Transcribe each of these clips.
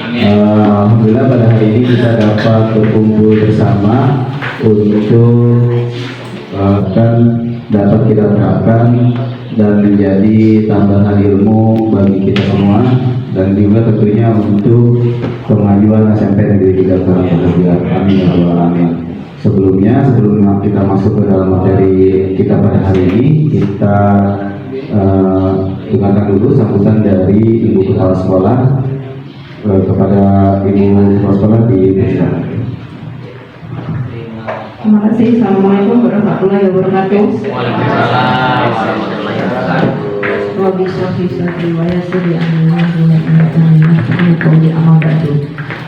Alhamdulillah pada hari ini kita dapat berkumpul bersama untuk akan dapat kita terapkan dan menjadi tambahan ilmu bagi kita semua, dan juga tentunya untuk kemajuan SMP Negeri 3 Karangbahagia. Amin ya rabbal alamin. Sebelum kita masuk ke dalam materi kita pada hari ini, kita dengarkan dulu sambutan dari Ibu Kepala Sekolah kepada Ibu Kepala Sekolah di persilakan. Terima kasih. Assalamualaikum warahmatullahi wabarakatuh.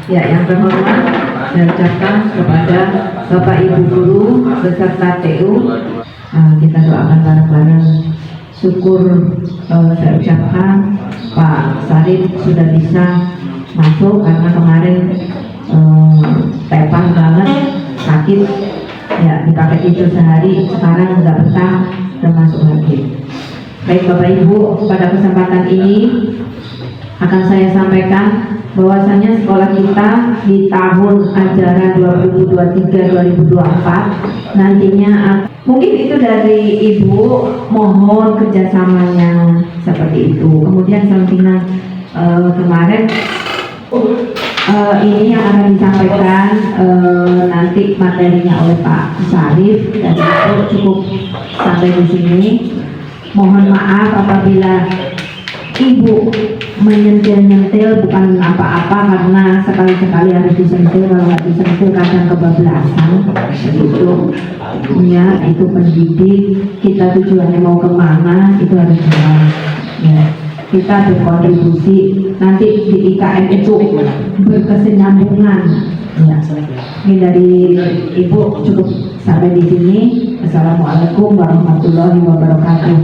Ya, yang terhormat saya ucapkan kepada Bapak Ibu Guru beserta TU, kita doakan bareng-bareng. Syukur saya ucapkan Pak Sarif sudah bisa masuk karena kemarin tepang banget, sakit ya, dipakai tidur sehari, sekarang nggak betah dan masuk lagi. Baik Bapak Ibu, pada kesempatan ini akan saya sampaikan bahwasanya sekolah kita di tahun ajaran 2023-2024 nantinya mungkin itu dari Ibu mohon kerjasamanya seperti itu. Kemudian sampingan kemarin ini yang akan disampaikan nanti materinya oleh Pak Sarif, dan itu cukup sampai di sini. Mohon maaf apabila Ibu menyentil-nyentil bukan apa-apa, karena sekali-sekali harus disentil, kalau nggak disentil kadang kebablasan begitu ya. Itu pendidik kita, tujuannya mau kemana itu harus jelas ya. Kita berkontribusi nanti di IKN itu berkesinambungan ya. Ini dari Ibu cukup sampai di sini. Assalamualaikum warahmatullahi wabarakatuh.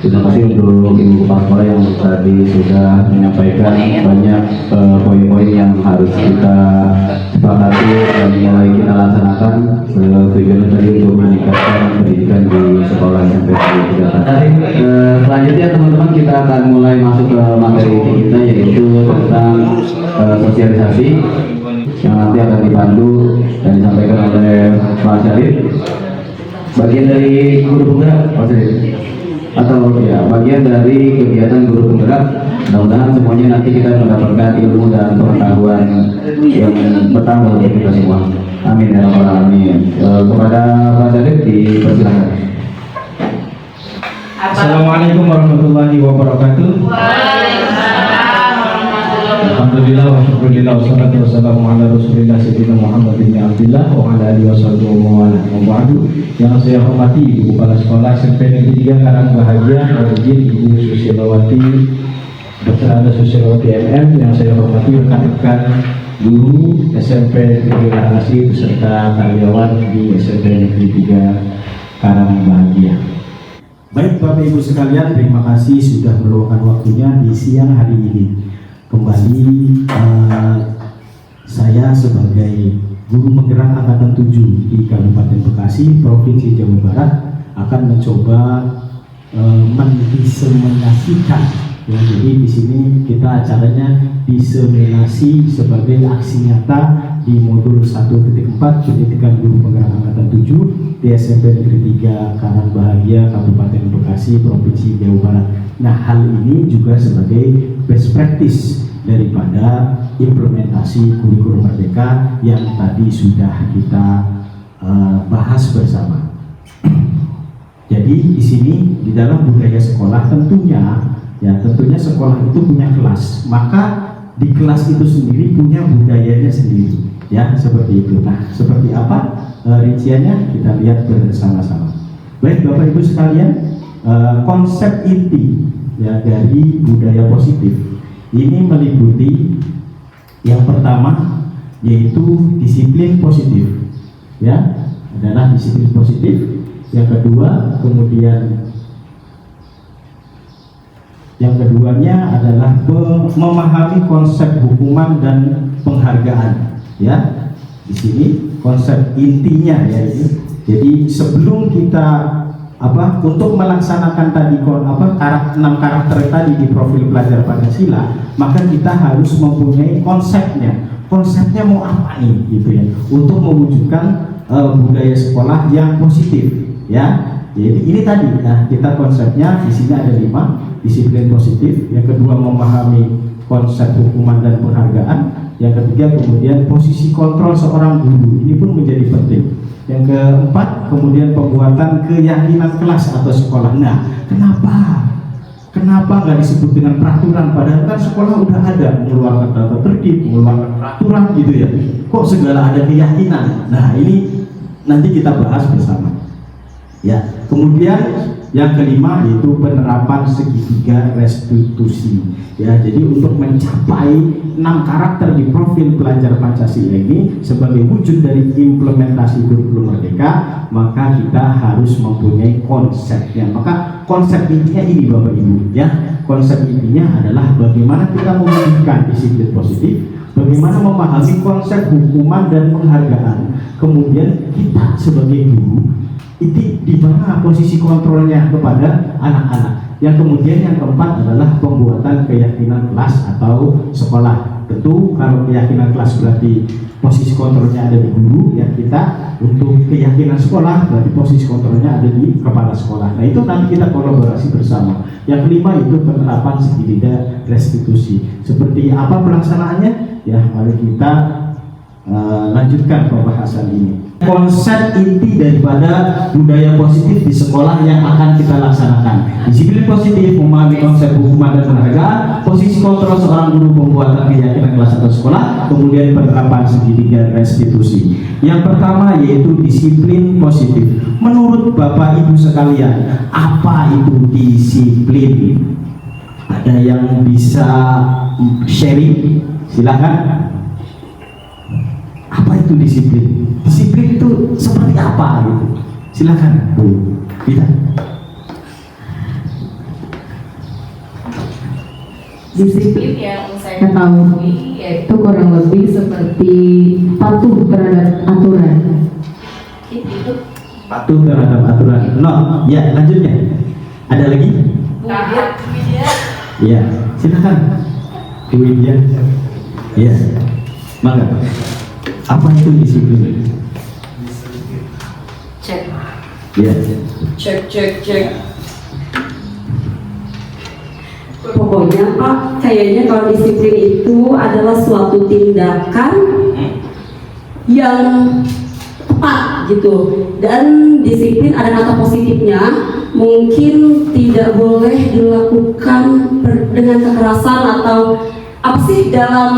Terima kasih untuk Ibu Kepala Sekolah yang tadi sudah menyampaikan banyak poin-poin yang harus kita sepakati dan mulai kita laksanakan. Tujuannya tadi untuk meningkatkan pendidikan di sekolah SMP Negeri 3. Selanjutnya teman-teman, kita akan mulai masuk ke materi kita, yaitu tentang sosialisasi yang nanti akan dipandu dan disampaikan oleh Pak Syarif. Bagian dari guru penggerak, Pak Syarif, atau ya bagian dari kegiatan guru penggerak. Mudah-mudahan semuanya nanti kita mendapatkan ilmu dan pengetahuan yang bertambah untuk kita semua. Amin ya rabbal alamin. Kepada Pak Syarif dipersilakan. Assalamualaikum warahmatullahi wabarakatuh. Alhamdulillah wa syukurillah wa salatu wassalamu ala rasulillah sayyidina Muhammad bin Abdillah wa ala alihi wa sahbihi wa ba'du. Yang saya hormati Ibu Kepala Sekolah SMP Negeri 3 Karangbahagia, izin Ibu Susilawati Dr. Anda Susilawati MM. Yang saya hormati rekan-rekan guru SMP Negeri Karangasih beserta karyawan di SMP Negeri 3 Karangbahagia. Baik Bapak Ibu sekalian, terima kasih sudah meluangkan waktunya di siang hari ini. Kembali saya sebagai guru penggerak angkatan 7 di Kabupaten Bekasi, Provinsi Jawa Barat, akan mencoba mendiseminasikan ya. Jadi di sini kita acaranya diseminasi sebagai aksi nyata di modul 1.4 pendidikan guru penggerak angkatan 7 di SMP Negeri 3 Karangbahagia, Kabupaten Bekasi, Provinsi Jawa Barat. Nah, hal ini juga sebagai best practice daripada implementasi kurikulum merdeka yang tadi sudah kita bahas bersama. Jadi di sini di dalam budaya sekolah tentunya sekolah itu punya kelas, maka di kelas itu sendiri punya budayanya sendiri ya, seperti itu. Nah, seperti apa rinciannya kita lihat bersama-sama. Baik Bapak Ibu sekalian, konsep inti ya dari budaya positif ini meliputi yang pertama yaitu disiplin positif ya, adalah disiplin positif. Yang kedua, kemudian yang keduanya adalah memahami konsep hukuman dan penghargaan ya. Di sini konsep intinya ya ini. Jadi sebelum kita untuk melaksanakan tadi 6 karakter tadi di profil pelajar Pancasila, maka kita harus mempunyai konsepnya. Konsepnya mau apa nih gitu ya, untuk mewujudkan budaya sekolah yang positif ya. Jadi ini tadi kita konsepnya di sini ada 5 disiplin positif. Yang kedua memahami konsep hukuman dan penghargaan. Yang ketiga kemudian posisi kontrol seorang guru, ini pun menjadi penting. Yang keempat kemudian pembuatan keyakinan kelas atau sekolah. Nah, kenapa nggak disebut dengan peraturan, padahal kan sekolah udah ada mengeluarkan tata tertib, mengeluarkan peraturan gitu ya, kok segala ada keyakinan. Nah, ini nanti kita bahas bersama ya. Kemudian yang kelima yaitu penerapan segitiga restitusi ya. Jadi untuk mencapai 6 karakter di profil pelajar Pancasila ini sebagai wujud dari implementasi kurikulum merdeka, maka kita harus mempunyai konsepnya. Maka konsep intinya ini Bapak Ibu ya. Konsep intinya adalah bagaimana kita mewujudkan disiplin positif, bagaimana memahami konsep hukuman dan penghargaan. Kemudian kita sebagai guru itu di mana posisi kontrolnya kepada anak-anak. Yang kemudian yang keempat adalah pembuatan keyakinan kelas atau sekolah. Tentu kalau keyakinan kelas berarti posisi kontrolnya ada di guru ya, kita untuk keyakinan sekolah berarti posisi kontrolnya ada di kepala sekolah. Nah, itu nanti kita kolaborasi bersama. Yang kelima itu penerapan segitiga restitusi. Seperti apa pelaksanaannya? Ya, mari kita lanjutkan pembahasan ini. Konsep inti daripada budaya positif di sekolah yang akan kita laksanakan: disiplin positif, memahami konsep hukuman dan penghargaan, posisi kontrol seorang guru, pembuatan keyakinan kelas atau sekolah, kemudian penerapan segitiga restitusi. Yang pertama yaitu disiplin positif. Menurut Bapak Ibu sekalian, apa itu disiplin? Ada yang bisa sharing? Silakan. Apa itu disiplin? Disiplin itu seperti apa gitu? Silakan Bu Vita. Disiplin yang saya tahu ketahui yaitu itu kurang lebih seperti patuh terhadap aturan. itu Patuh terhadap aturan. No, ya lanjutnya. Ada lagi? tahap media. Ya, silakan. Bu Widya. Ya, mangga. Apa itu disiplin? Cek Ya. cek. Pokoknya Pak, kayaknya kalau disiplin itu adalah suatu tindakan yang tepat gitu. Dan disiplin ada kata positifnya, mungkin tidak boleh dilakukan dengan kekerasan atau apa sih dalam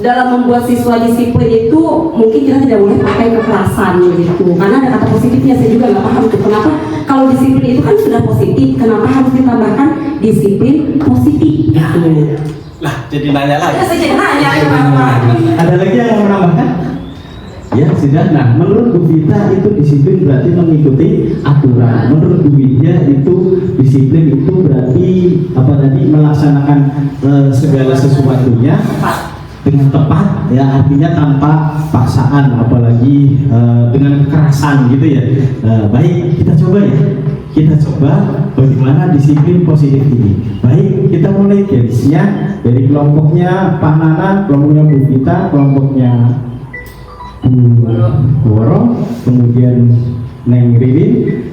membuat siswa disiplin itu mungkin kita tidak boleh pakai kekerasan gitu, karena ada kata positifnya. Saya juga nggak paham tuh kenapa kalau disiplin itu kan sudah positif, kenapa harus ditambahkan disiplin positif gitu. Lah, jadi nanya lagi. Ya, saya jadi nanya ya Bapak. Ada lagi yang mau menambahkan? Ya sudah. Nah, menurut Bu Vita itu disiplin berarti mengikuti aturan. Menurut Bu Widya itu disiplin itu berarti apa tadi, melaksanakan segala sesuatunya dengan tepat ya, artinya tanpa paksaan, apalagi dengan kekerasan gitu ya. Baik, kita coba ya. Kita coba bagaimana disiplin positif ini. Baik, kita mulai garisnya dari kelompoknya Pak Nana, kelompoknya Bu Vita, kelompoknya Bu Woro, kemudian Neng Ririn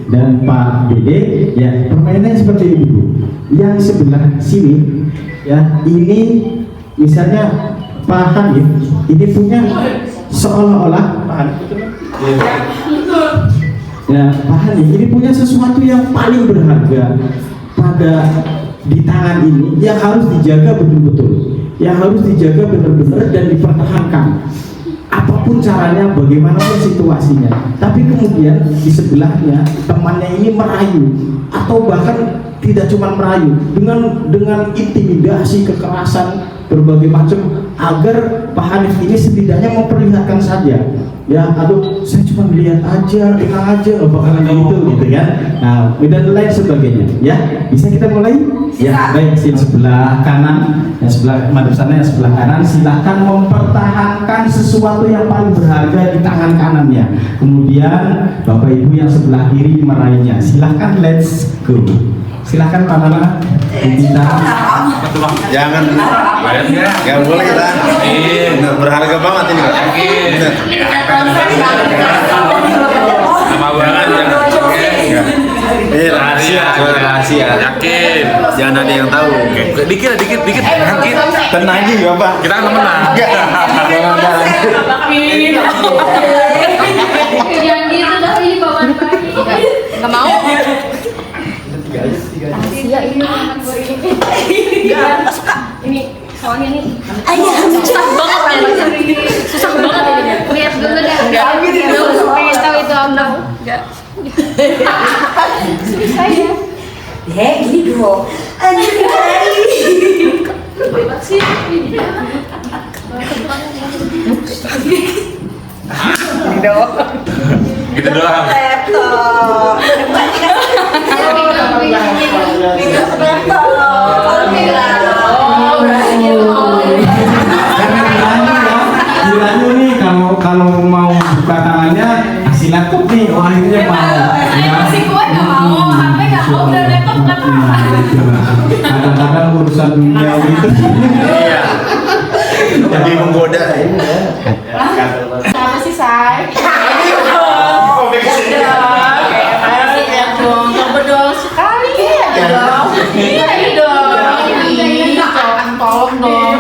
dan Pak Dede. Ya, permainannya seperti ini Bu. Yang sebelah sini ya, ini misalnya Pak Hanif ini punya seolah-olah Pak Hanif ya, Pak Hanif ini punya sesuatu yang paling berharga pada di tangan ini yang harus dijaga betul-betul, yang harus dijaga benar-benar dan dipertahankan apapun caranya, bagaimanapun situasinya. Tapi kemudian di sebelahnya temannya ini merayu atau bahkan tidak cuma merayu, dengan intimidasi, kekerasan, berbagai macam, agar Pak Hanif ini setidaknya memperlihatkan saja ya, aduh saya cuma lihat aja, tenang aja, bakalan gitu ya. Nah, dan lain sebagainya ya. Bisa kita mulai? Ya, baik, yang sebelah kanan, yang sebelah madep sana, yang sebelah kanan, silahkan mempertahankan sesuatu yang paling berharga di tangan kanannya. Kemudian Bapak Ibu yang sebelah kiri meraihnya. Silahkan, let's go. Silahkan Pak Nana, kita. Jangan, nggak boleh kita. Bener, berharga banget ini. Bener. Sama banget ya. Ini rahasia. Yakin. Jangan ada yang tahu. Dikit. Tenang aja Bapak. Kita kan temenan. Jangan. Jangan gitu dah ini paman lagi. Nggak mau. Iya ini makan gue ini. Nggak suka. Ini soalnya nih. Ayah susah banget ya. Susah banget ini. Lihat dulu dah. Nggak. Pengen tahu itu apa? Nggak. Susah ya. Gini dong. Bebas sih. Gitu doang. Bilangnya nih kalau mau buka tangannya kasih laptop nih, oh akhirnya mau. Masih gue nggak mau, HP nggak mau, udah laptop nggak mau. Kadang-kadang urusan dunia itu. Iya. Jadi menggoda. Apa sih, Say? Berdoa sekali ya dong. Iya dong. Jangan tolong dong.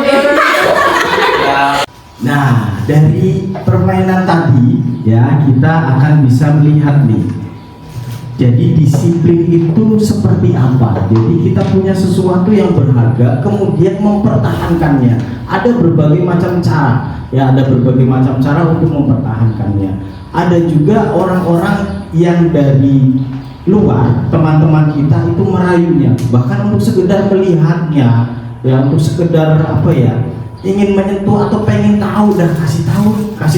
Nah, dari permainan tadi ya kita akan bisa melihat nih. Jadi disiplin itu seperti apa? Jadi kita punya sesuatu yang berharga, kemudian mempertahankannya. Ada berbagai macam cara, ya ada berbagai macam cara untuk mempertahankannya. Ada juga orang-orang yang dari luar, teman-teman kita itu merayunya, bahkan untuk sekedar melihatnya, ya untuk sekedar apa ya? Ingin menyentuh atau pengen tahu dah, kasih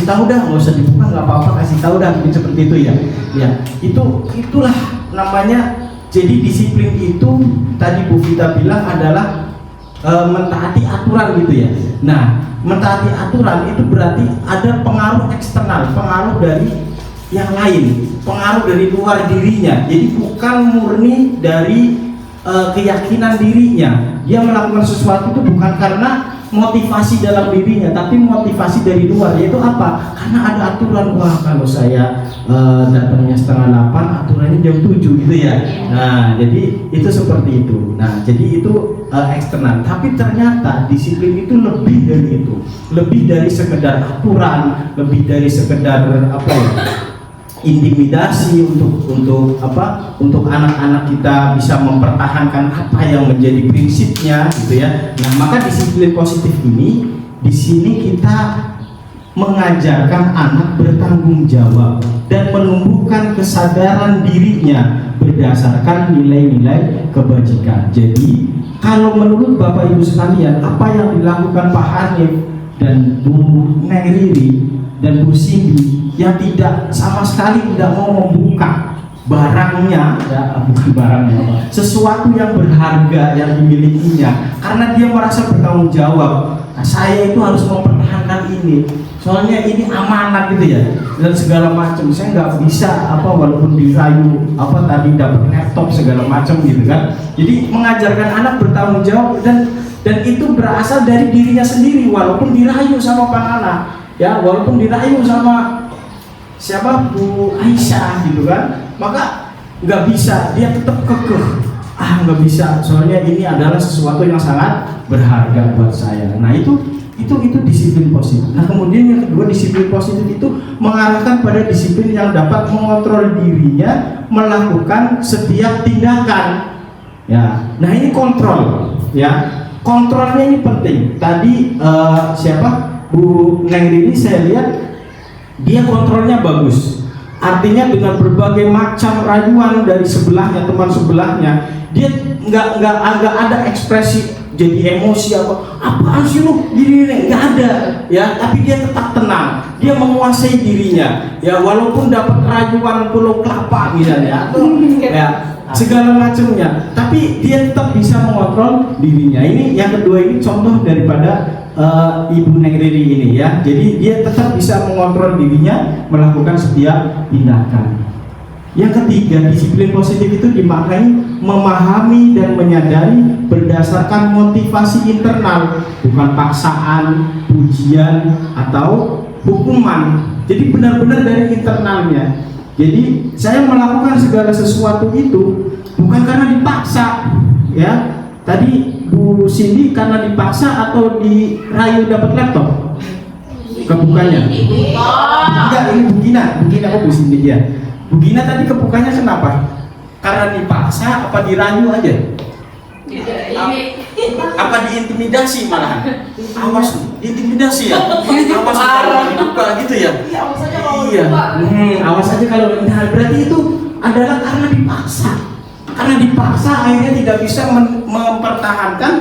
tahu dah, nggak usah dibuka nggak apa-apa, kasih tahu dah, mungkin seperti itu ya. Ya itulah namanya. Jadi disiplin itu tadi Bu Vita bilang adalah mentaati aturan gitu ya. Nah, mentaati aturan itu berarti ada pengaruh eksternal, pengaruh dari yang lain, pengaruh dari luar dirinya. Jadi bukan murni dari keyakinan dirinya. Dia melakukan sesuatu itu bukan karena motivasi dalam dirinya, tapi motivasi dari luar. Yaitu apa? Karena ada aturan, wah kalau saya datangnya 7:30, aturannya jam 7 gitu ya. Nah, jadi itu seperti itu. Nah, jadi itu eksternal. Tapi ternyata disiplin itu lebih dari itu, lebih dari sekedar aturan, lebih dari sekedar apa ya? Intimidasi untuk apa? Untuk anak-anak kita bisa mempertahankan apa yang menjadi prinsipnya gitu ya. Nah, maka disiplin positif ini di sini kita mengajarkan anak bertanggung jawab dan menumbuhkan kesadaran dirinya berdasarkan nilai-nilai kebajikan. Jadi, kalau menurut Bapak Ibu sekalian, apa yang dilakukan Pak Hanif dan Bu Neng Riri dan Bu Cindy yang tidak sama sekali tidak mau membuka barangnya, ya, bukan barangnya, sesuatu yang berharga yang dimilikinya, karena dia merasa bertanggung jawab. Nah, saya itu harus mempertahankan ini, soalnya ini amanat gitu ya, dan segala macam. Saya nggak bisa apa walaupun dirayu apa tadi dapat laptop segala macam gitu kan. Jadi mengajarkan anak bertanggung jawab dan itu berasal dari dirinya sendiri, walaupun dirayu sama Pak Nana, ya, walaupun dirayu sama siapa Bu Aisyah gitu kan, maka nggak bisa, dia tetap kekeh, nggak bisa, soalnya ini adalah sesuatu yang sangat berharga buat saya. Nah itu disiplin positif. Nah kemudian yang kedua, disiplin positif itu mengarahkan pada disiplin yang dapat mengontrol dirinya melakukan setiap tindakan. Ya, nah ini kontrol, ya, kontrolnya ini penting. Tadi siapa Bu Neng Riri saya lihat dia kontrolnya bagus, artinya dengan berbagai macam rayuan dari sebelahnya, teman sebelahnya, dia nggak ada ekspresi jadi emosi apaan sih lu gini, nggak ada ya, tapi dia tetap tenang, dia menguasai dirinya ya, walaupun dapat rayuan pulau kelapa misalnya atau ya segala macamnya, tapi dia tetap bisa mengontrol dirinya. Ini yang kedua, ini contoh daripada Ibu Neng Riri ini ya. Jadi dia tetap bisa mengontrol dirinya melakukan setiap tindakan. Yang ketiga, disiplin positif itu dimaknai memahami dan menyadari berdasarkan motivasi internal, bukan paksaan, pujian, atau hukuman. Jadi benar-benar dari internalnya. Jadi saya melakukan segala sesuatu itu bukan karena dipaksa, ya. Tadi Bu Cindy karena dipaksa atau dirayu dapat laptop? Kebukanya? Enggak, ini Bu Gina kok Bu Cindy ya. Bu Gina tadi kebukanya kenapa? Karena dipaksa apa dirayu aja? Apa diintimidasi malahan? Awas, intimidasi ya? Awas kalau dibuka gitu ya? Iya. Awas aja kalau, nah berarti itu adalah karena dipaksa. Karena dipaksa akhirnya tidak bisa mempertahankan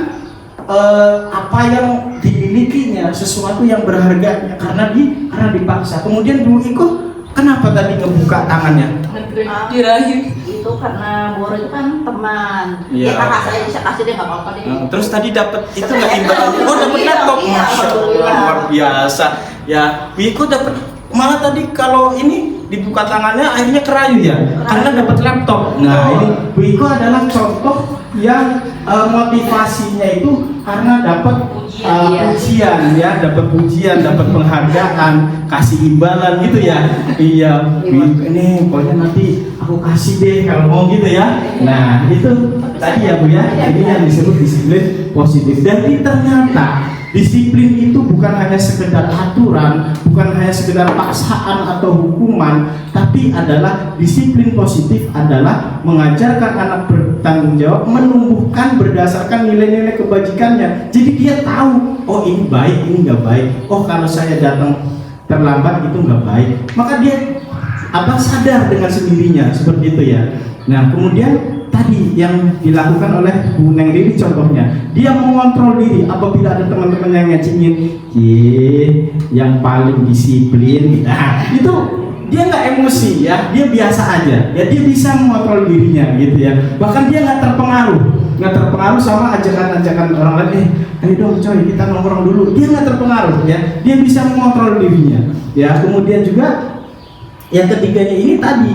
apa yang dimilikinya, sesuatu yang berharganya karena dipaksa. Kemudian Bu Iko kenapa tadi ngebuka tangannya? Dirayu. Itu karena Boro itu kan teman. Iya. Ya kakak saya bisa kasih deh, nggak apa-apa deh. Terus tadi dapat itu nggak imbalan? Oh, dapat laptop. Masya Allah, luar biasa. Ya, Wiko dapat, malah tadi kalau ini dibuka tangannya akhirnya kerayu ya, karena dapat laptop. Nah, ini Wiko adalah contoh yang motivasinya itu karena dapat pujian ya, dapat pujian, dapat penghargaan, kasih imbalan gitu ya. Iya, ini pokoknya nanti aku kasih deh kalau mau gitu ya. Nah, itu tadi ya Bu ya, ini yang disebut disiplin positif. Dan ternyata disiplin itu bukan hanya sekedar aturan, bukan hanya sekedar paksaan atau hukuman, tapi adalah disiplin positif adalah mengajarkan anak bertanggung jawab, menumbuhkan berdasarkan nilai-nilai kebajikannya. Jadi dia tahu, oh ini baik, ini nggak baik. Oh kalau saya datang terlambat itu nggak baik. Maka dia sadar dengan sendirinya seperti itu ya. Nah kemudian tadi yang dilakukan oleh Bu Neng Riri contohnya, dia mengontrol diri apabila ada teman-teman yang ngecingin, yang paling disiplin, nah, itu dia nggak emosi ya, dia biasa aja, ya dia bisa mengontrol dirinya gitu ya. Bahkan dia nggak terpengaruh sama ajakan-ajakan orang lain. Ayo dong coy, kita nongkrong dulu. Dia nggak terpengaruh ya, dia bisa mengontrol dirinya. Ya kemudian juga yang ketiganya ini tadi,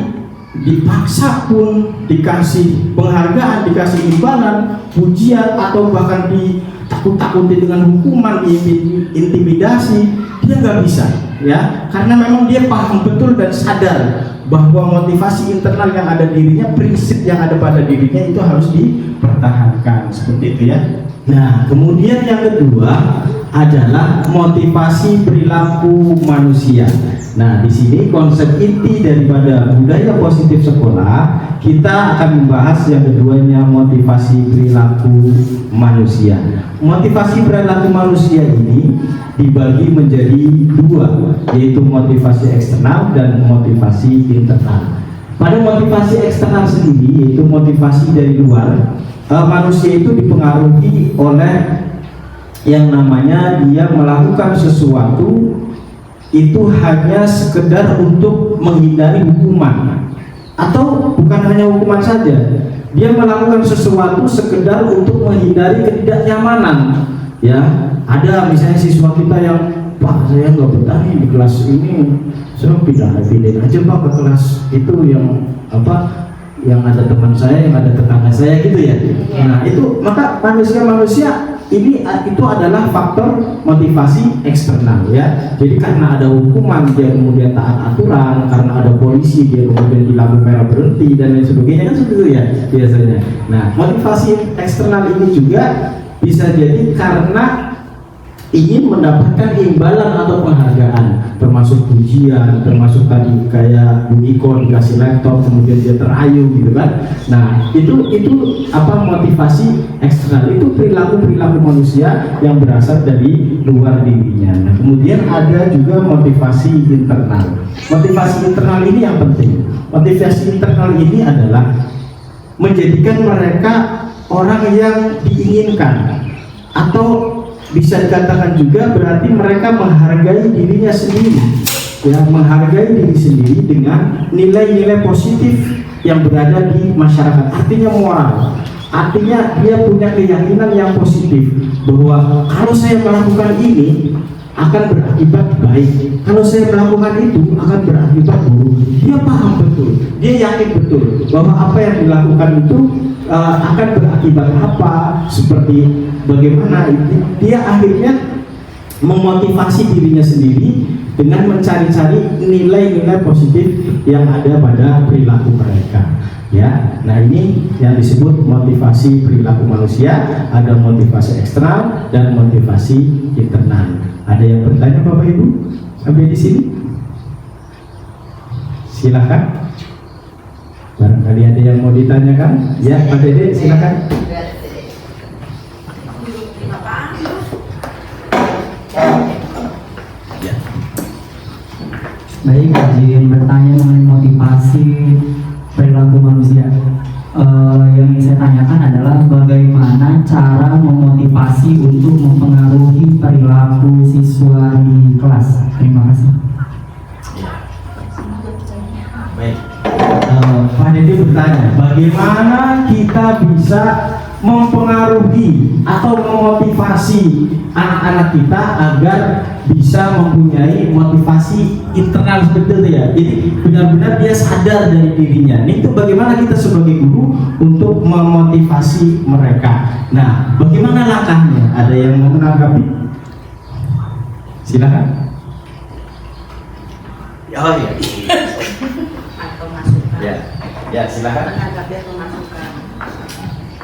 dipaksa pun dikasih penghargaan, dikasih imbalan, pujian, atau bahkan ditakut-takuti dengan hukuman, diintimidasi, dia nggak bisa ya, karena memang dia paham betul dan sadar bahwa motivasi internal yang ada dirinya, prinsip yang ada pada dirinya itu harus dipertahankan seperti itu ya. Nah kemudian yang kedua adalah motivasi perilaku manusia. Nah, di sini konsep inti daripada budaya positif sekolah, kita akan membahas yang keduanya, motivasi perilaku manusia. Motivasi perilaku manusia ini dibagi menjadi dua, yaitu motivasi eksternal dan motivasi internal. Pada motivasi eksternal sendiri, yaitu motivasi dari luar, manusia itu dipengaruhi oleh yang namanya dia melakukan sesuatu itu hanya sekedar untuk menghindari hukuman, atau bukan hanya hukuman saja, dia melakukan sesuatu sekedar untuk menghindari ketidaknyamanan ya. Ada misalnya siswa kita yang, Pak saya nggak betah nih di kelas ini, saya pindahin aja Pak ke kelas itu yang yang ada teman saya, yang ada tetangga saya gitu ya. Nah itu maka manusia ini itu adalah faktor motivasi eksternal ya. Jadi karena ada hukuman dia kemudian taat aturan, karena ada polisi dia kemudian di lampu merah berhenti dan lain sebagainya, kan seperti itu ya biasanya. Nah motivasi eksternal ini juga bisa jadi karena ingin mendapatkan imbalan atau penghargaan, termasuk pujian, termasuk tadi kayak Bu Iko dikasih laptop kemudian dia terayu gitu kan. Nah itu motivasi eksternal, itu perilaku manusia yang berasal dari luar dirinya. Nah kemudian ada juga motivasi internal. Motivasi internal ini yang penting. Motivasi internal ini adalah menjadikan mereka orang yang diinginkan, atau bisa dikatakan juga berarti mereka menghargai dirinya sendiri ya, menghargai diri sendiri dengan nilai-nilai positif yang berada di masyarakat. Artinya moral, artinya dia punya keyakinan yang positif bahwa kalau saya melakukan ini akan berakibat baik, kalau saya melakukan itu akan berakibat buruk. Dia paham betul, dia yakin betul bahwa apa yang dilakukan itu akan berakibat apa, seperti bagaimana. Dia akhirnya memotivasi dirinya sendiri dengan mencari-cari nilai-nilai positif yang ada pada perilaku mereka. Ya, nah ini yang disebut motivasi perilaku manusia. Ada motivasi eksternal dan motivasi internal. Ada yang bertanya Bapak Ibu sampai di sini? Silakan. Barangkali ada yang mau ditanyakan? Ya, Pak Dede, silakan. Baik, izin bertanya mengenai motivasi perilaku manusia. Yang ingin saya tanyakan adalah bagaimana cara memotivasi untuk mempengaruhi perilaku siswa di kelas. Terima kasih. Baik, Pak Dede bertanya, bagaimana kita bisa mempengaruhi atau memotivasi anak-anak kita agar bisa mempunyai motivasi internal seperti itu ya. Jadi benar-benar dia sadar dari dirinya. Itu bagaimana kita sebagai guru untuk memotivasi mereka. Nah, bagaimana langkahnya? Ada yang mau menanggapi? Silakan. Oh iya. Ya, silakan.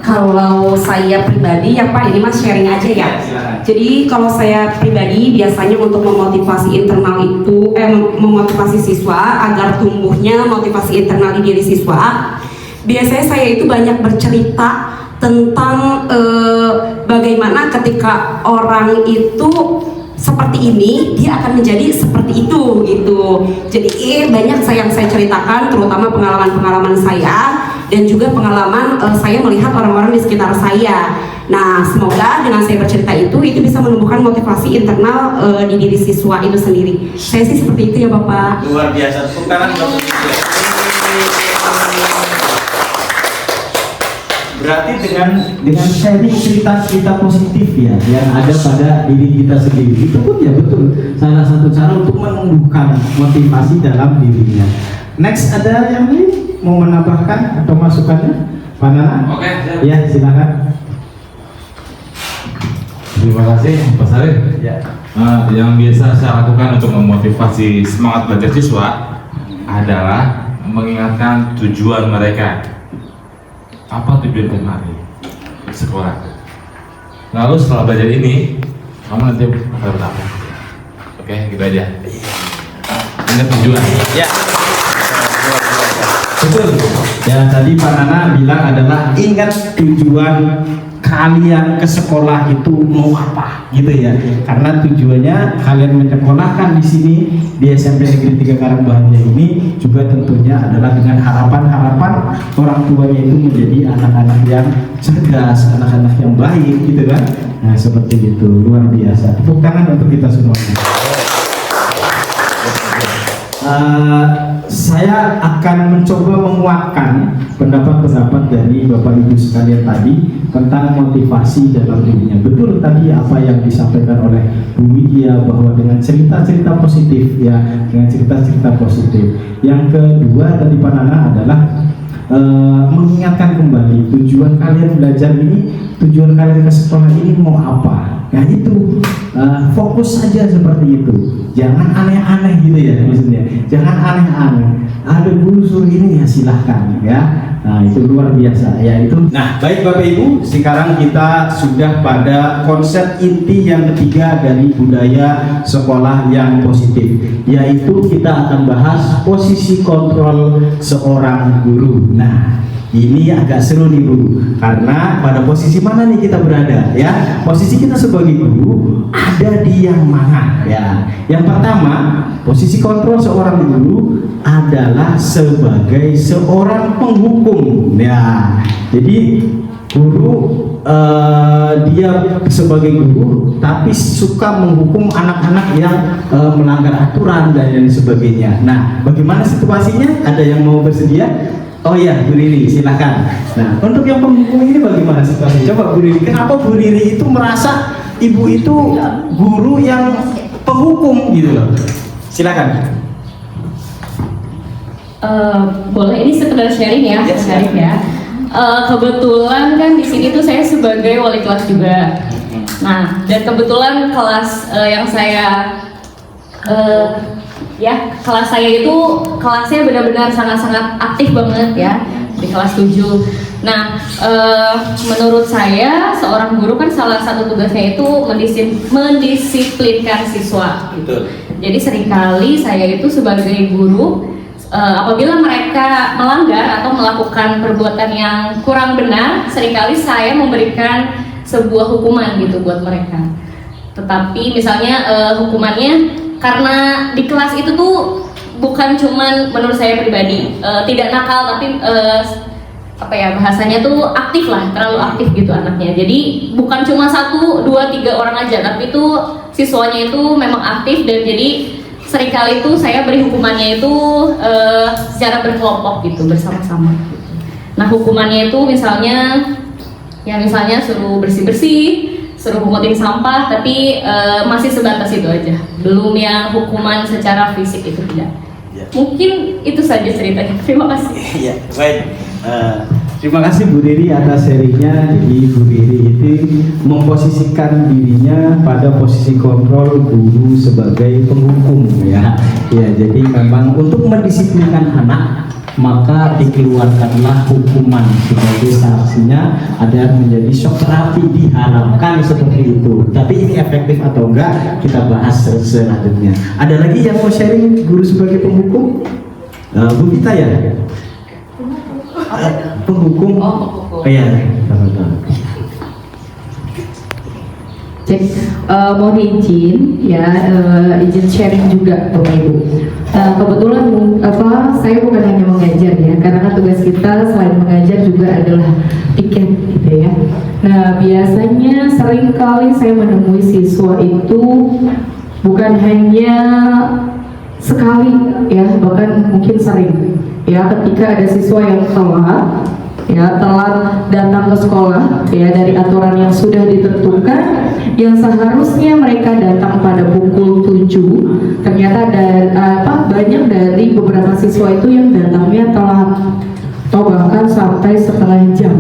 Kalau saya pribadi ya Pak, ini Mas sharing aja ya. Jadi kalau saya pribadi biasanya untuk memotivasi internal itu, memotivasi siswa agar tumbuhnya motivasi internal di diri siswa, biasanya saya itu banyak bercerita tentang bagaimana ketika orang itu seperti ini, dia akan menjadi seperti itu gitu. Jadi banyak yang saya ceritakan, terutama pengalaman-pengalaman saya dan juga pengalaman saya melihat orang-orang di sekitar saya. Nah, semoga dengan saya bercerita itu bisa menumbuhkan motivasi internal di diri siswa itu sendiri. Saya sih seperti itu ya Bapak. Luar biasa. Tepuk tangan untuk Berarti dengan sharing cerita-cerita positif ya yang ada pada diri kita sendiri, itu pun ya betul salah satu cara untuk menumbuhkan motivasi dalam dirinya. Next, ada yang lain mau menambahkan atau masukannya? Pak Nana? Oke, Ya, silakan. Terima kasih Pak Sarif. Ya. Yang biasa saya lakukan untuk memotivasi semangat belajar siswa adalah mengingatkan tujuan mereka. Apa tujuan kemarin sekolah? Lalu setelah belajar ini, kamu nanti akan berapa? Oke, gitu aja. Ingat tujuan. Ya. Betul. Ya, tadi Pak Nana bilang adalah ingat tujuan kalian ke sekolah itu mau apa, gitu ya. Karena tujuannya kalian menyekolahkan di sini di SMP Negeri 3 Karangbahagia ini juga tentunya adalah dengan harapan-harapan orang tuanya itu menjadi anak-anak yang cerdas, anak-anak yang baik, gitu kan. Nah, seperti itu, luar biasa. Tepuk tangan untuk kita semuanya. Saya akan mencoba menguatkan pendapat-pendapat dari Bapak Ibu sekalian tadi tentang motivasi dalam dirinya. Betul tadi apa yang disampaikan oleh Bu Widya bahwa dengan cerita-cerita positif ya, dengan cerita-cerita positif. Yang kedua tadi Pak Nana adalah mengingatkan kembali tujuan kalian belajar ini, tujuan kalian ke sekolah ini mau apa. Nah itu fokus saja seperti itu, jangan aneh-aneh gitu ya maksudnya, jangan aneh-aneh. Ada guru suruh ini ya silahkan ya. Nah itu luar biasa ya itu. Nah baik Bapak Ibu, sekarang kita sudah pada konsep inti yang ketiga dari budaya sekolah yang positif, yaitu kita akan bahas posisi kontrol seorang guru. Nah ini agak seru nih Bu, karena pada posisi mana nih kita berada ya? Posisi kita sebagai guru ada di yang mana ya? Yang pertama, posisi kontrol seorang guru adalah sebagai seorang penghukum ya. Jadi guru dia sebagai guru tapi suka menghukum anak-anak yang melanggar aturan dan lain sebagainya. Nah, bagaimana situasinya? Ada yang mau bersedia? Oh iya, Bu Riri, silakan. Nah, untuk yang penghukum ini bagaimana situasinya? Coba Bu Riri, kenapa Bu Riri itu merasa ibu itu guru yang penghukum gitu loh? Silakan. Boleh, ini sekedar sharing ya, Mas Arif ya. Kebetulan kan di sini tuh saya sebagai wali kelas juga. Nah, dan kebetulan kelas yang saya kelas saya itu kelasnya benar-benar sangat-sangat aktif banget ya di kelas 7. Nah, menurut saya seorang guru kan salah satu tugasnya itu mendisiplinkan siswa. Betul. Jadi seringkali saya itu sebagai guru apabila mereka melanggar atau melakukan perbuatan yang kurang benar, seringkali saya memberikan sebuah hukuman gitu buat mereka. Tetapi misalnya hukumannya karena di kelas itu tuh bukan cuman menurut saya pribadi tidak nakal, tapi bahasanya tuh aktif lah, terlalu aktif gitu anaknya. Jadi bukan cuma 1, 2, 3 orang aja, tapi itu siswanya itu memang aktif, dan jadi seringkali itu saya beri hukumannya itu secara berkelompok gitu, bersama-sama gitu. Nah, hukumannya itu misalnya suruh bersih-bersih, suruh pungutin sampah, tapi masih sebatas itu aja, belum yang hukuman secara fisik itu tidak. Ya. Mungkin itu saja ceritanya. Terima kasih. Iya, baik. Terima kasih Bu Riri atas sharingnya. Jadi Bu Riri itu memposisikan dirinya pada posisi kontrol guru sebagai penghukum ya. Ya, jadi memang untuk mendisiplinkan anak maka dikeluarkanlah hukuman sebagai sanksinya, ada menjadi shock terapi, diharapkan seperti itu. Tapi ini efektif atau enggak kita bahas selanjutnya. Ada lagi yang mau sharing guru sebagai penghukum? Bu Vita ya? Penghukum? Oh iya. Cek, mohon izin ya, izin sharing juga Bapak Ibu. Kebetulan saya bukan hanya mengajar ya, karena kan tugas kita selain mengajar juga adalah piket gitu ya. Nah, biasanya sering kali saya menemui siswa itu bukan hanya sekali ya, bahkan mungkin sering ya, ketika ada siswa yang telat datang ke sekolah ya dari aturan yang sudah ditentukan, yang seharusnya mereka datang pada pukul 7, ternyata banyak dari beberapa siswa itu yang datangnya telat atau bahkan sampai setengah jam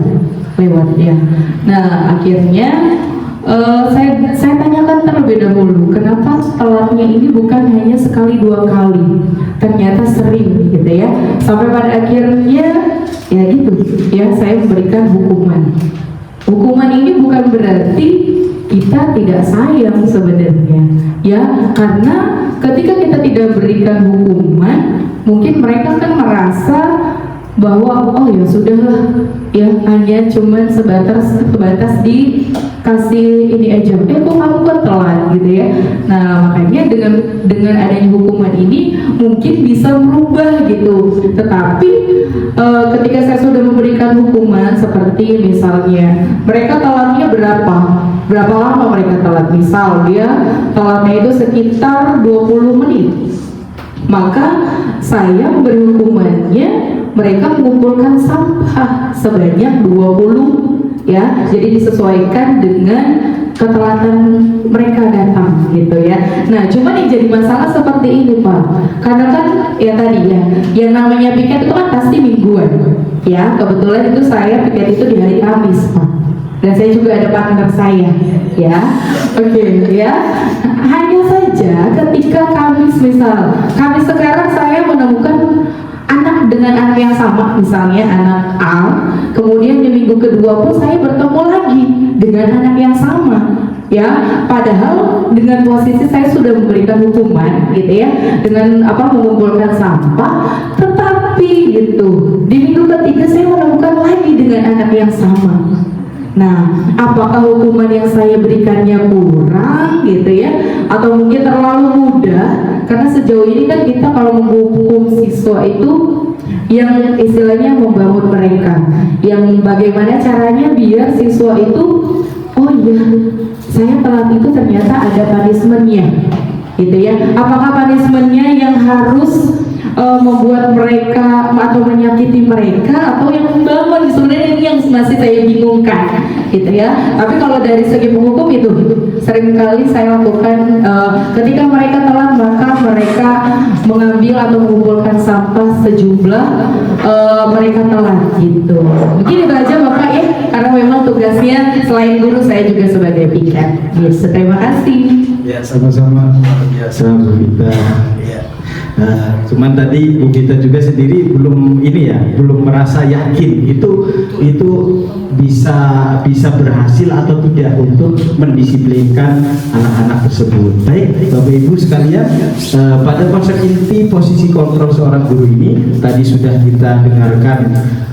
lewat ya. Nah, akhirnya saya tanyakan terlebih dahulu, kenapa telatnya ini bukan hanya sekali 2 kali, ternyata sering gitu ya, sampai pada akhirnya ya gitu ya, saya memberikan hukuman. Hukuman ini bukan berarti kita tidak sayang sebenarnya ya, karena ketika kita tidak berikan hukuman, mungkin mereka kan merasa bahwa oh ya sudahlah ya, hanya cuman sebatas dikasih ini aja, kok kamu kan telat gitu ya. Nah, makanya dengan adanya hukuman ini mungkin bisa merubah gitu. Tetapi ketika saya sudah memberikan hukuman seperti misalnya mereka telatnya berapa lama mereka telat, misal dia telatnya itu sekitar 20 menit, maka saya memberi hukumannya mereka mengumpulkan sampah sebanyak 20 ya, jadi disesuaikan dengan ketelatan mereka datang gitu ya. Nah, cuman yang jadi masalah seperti ini Pak, karena kan ya tadi ya, yang namanya piket itu kan pasti mingguan ya. Kebetulan itu saya piket itu di hari Kamis Pak, dan saya juga ada partner saya ya. Oke ya, hanya saja ketika Kamis sekarang saya menemukan anak dengan anak yang sama, misalnya anak A, kemudian di minggu kedua pun saya bertemu lagi dengan anak yang sama ya, padahal dengan posisi saya sudah memberikan hukuman gitu ya, dengan mengumpulkan sampah, tetapi gitu di minggu ketiga saya menemukan lagi dengan anak yang sama. Nah, apakah hukuman yang saya berikannya kurang gitu ya, atau mungkin terlalu mudah? Karena sejauh ini kan kita kalau menghukum siswa itu yang istilahnya membangun mereka, yang bagaimana caranya biar siswa itu oh iya, saya telat itu ternyata ada punishment-nya gitu ya. Apakah punishment-nya yang harus membuat mereka atau menyakiti mereka atau yang membangun? Sebenarnya ini yang masih saya bingungkan gitu ya. Tapi kalau dari segi penghukum itu seringkali saya lakukan ketika mereka telat, maka mereka mengambil atau mengumpulkan sampah sejumlah mereka telat gitu. Mungkin itu aja Bapak ya, karena memang tugasnya selain guru saya juga sebagai piket. Yes, terima kasih. Ya, sama-sama, luar biasa Bu Vita. Ya. Nah, cuman tadi Bu Vita juga sendiri belum merasa yakin itu bisa berhasil atau tidak untuk mendisiplinkan anak-anak tersebut. Baik, Bapak Ibu sekalian, pada konsep inti posisi kontrol seorang guru ini tadi sudah kita dengarkan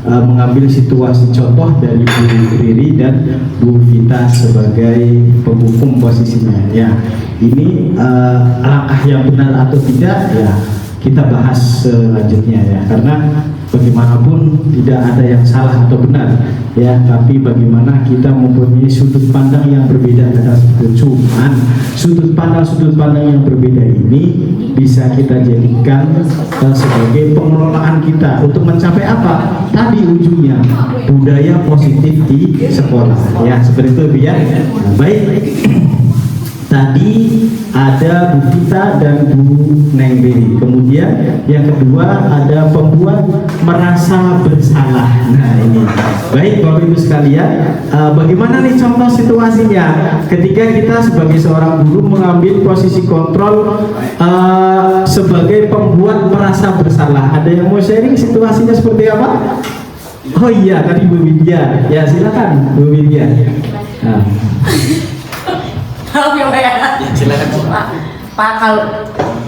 mengambil situasi contoh dari Bu Riri dan Bu Vita sebagai penghukum posisinya. Ya, ini langkah yang benar atau tidak ya kita bahas selanjutnya ya, karena bagaimanapun tidak ada yang salah atau benar ya, tapi bagaimana kita mempunyai sudut pandang yang berbeda atas itu. Cuman sudut pandang yang berbeda ini bisa kita jadikan sebagai pengelolaan kita untuk mencapai apa? Tadi ujungnya budaya positif di sekolah ya, seperti itu ya. Nah, baik. Tadi ada Bu Vita dan Bu Neng Beri. Kemudian yang kedua ada pembuat merasa bersalah. Nah ini, baik Bapak Ibu sekalian, bagaimana nih contoh situasinya ketika kita sebagai seorang guru mengambil posisi kontrol sebagai pembuat merasa bersalah. Ada yang mau sharing situasinya seperti apa? Oh iya, tadi Bu Widya. Ya silakan Bu Widya. Nah. Maaf ya Pak ya. Silakan. Pak, kalau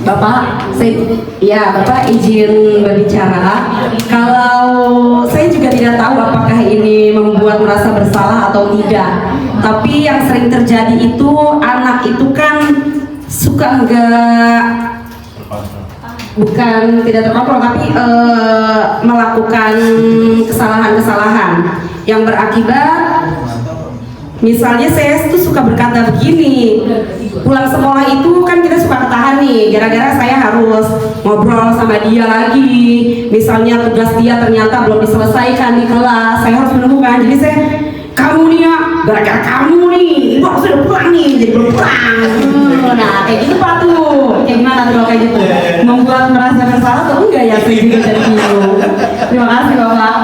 Bapak, Bapak izin berbicara. Kalau saya juga tidak tahu apakah ini membuat merasa bersalah atau tidak. Tapi yang sering terjadi itu anak itu kan suka bukan tidak terkontrol, tapi melakukan kesalahan-kesalahan yang berakibat. Misalnya saya tuh suka berkata begini, pulang sekolah itu kan kita suka ketahan nih, gara-gara saya harus ngobrol sama dia lagi. Misalnya tugas dia ternyata belum diselesaikan di kelas, saya harus menunggukan. Jadi saya, kamu nih ya, gara-gara kamu nih, ibu harus udah pulang nih, jadi belum pulang. Nah kayak gitu Pak tuh, kayak gimana tuh kayak gitu? Membuat merasa bersalah atau enggak ya? Saya juga jadi bingung. Terima kasih Bapak.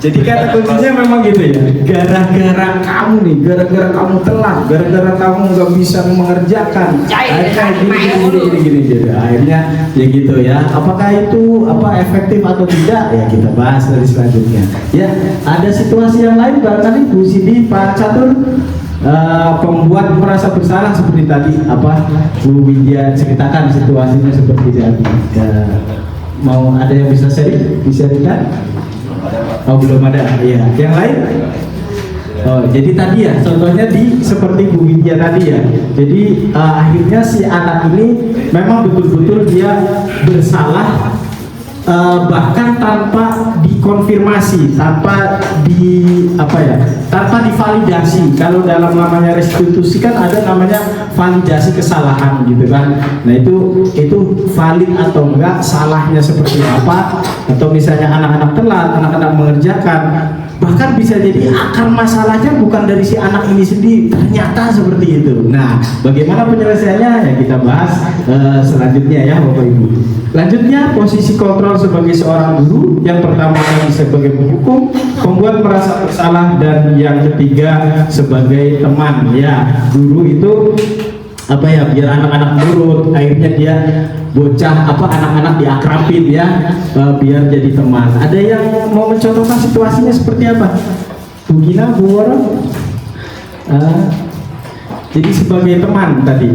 Jadi kata kuncinya memang gitu ya, gara-gara kamu nih, gara-gara kamu telat, gara-gara kamu nggak bisa mengerjakan, akhirnya gini. Akhirnya ya gitu ya. Apakah itu efektif atau tidak? Ya kita bahas dari selanjutnya. Ya, ada situasi yang lain barangkali Bu Sidi, Pak Catur, pembuat merasa bersalah seperti tadi Bu Widya ceritakan situasinya seperti tadi. Mau ada yang bisa sharing? Bisa tidak? Oh belum ada, iya. Yang lain? Oh, jadi tadi ya, contohnya seperti Bu Widya tadi ya. Jadi akhirnya si anak ini memang betul-betul dia bersalah, bahkan tanpa dikonfirmasi, tanpa divalidasi. Kalau dalam namanya restitusi kan ada namanya validasi kesalahan gitu kan. Nah itu valid atau enggak, salahnya seperti apa, atau misalnya anak-anak telat, anak-anak mengerjakan, bahkan bisa jadi akar masalahnya bukan dari si anak ini sendiri, ternyata seperti itu. Nah bagaimana penyelesaiannya ya kita bahas selanjutnya ya Bapak Ibu. Lanjutnya posisi kontrol sebagai seorang guru, yang pertama tadi sebagai penghukum, pembuat merasa bersalah, dan yang ketiga sebagai teman ya. Guru itu biar anak-anak nurut, akhirnya dia bocah anak-anak diakrabin ya, biar jadi teman. Ada yang mau mencontohkan situasinya seperti apa? Bu Gina, Bu Wara? Jadi sebagai teman tadi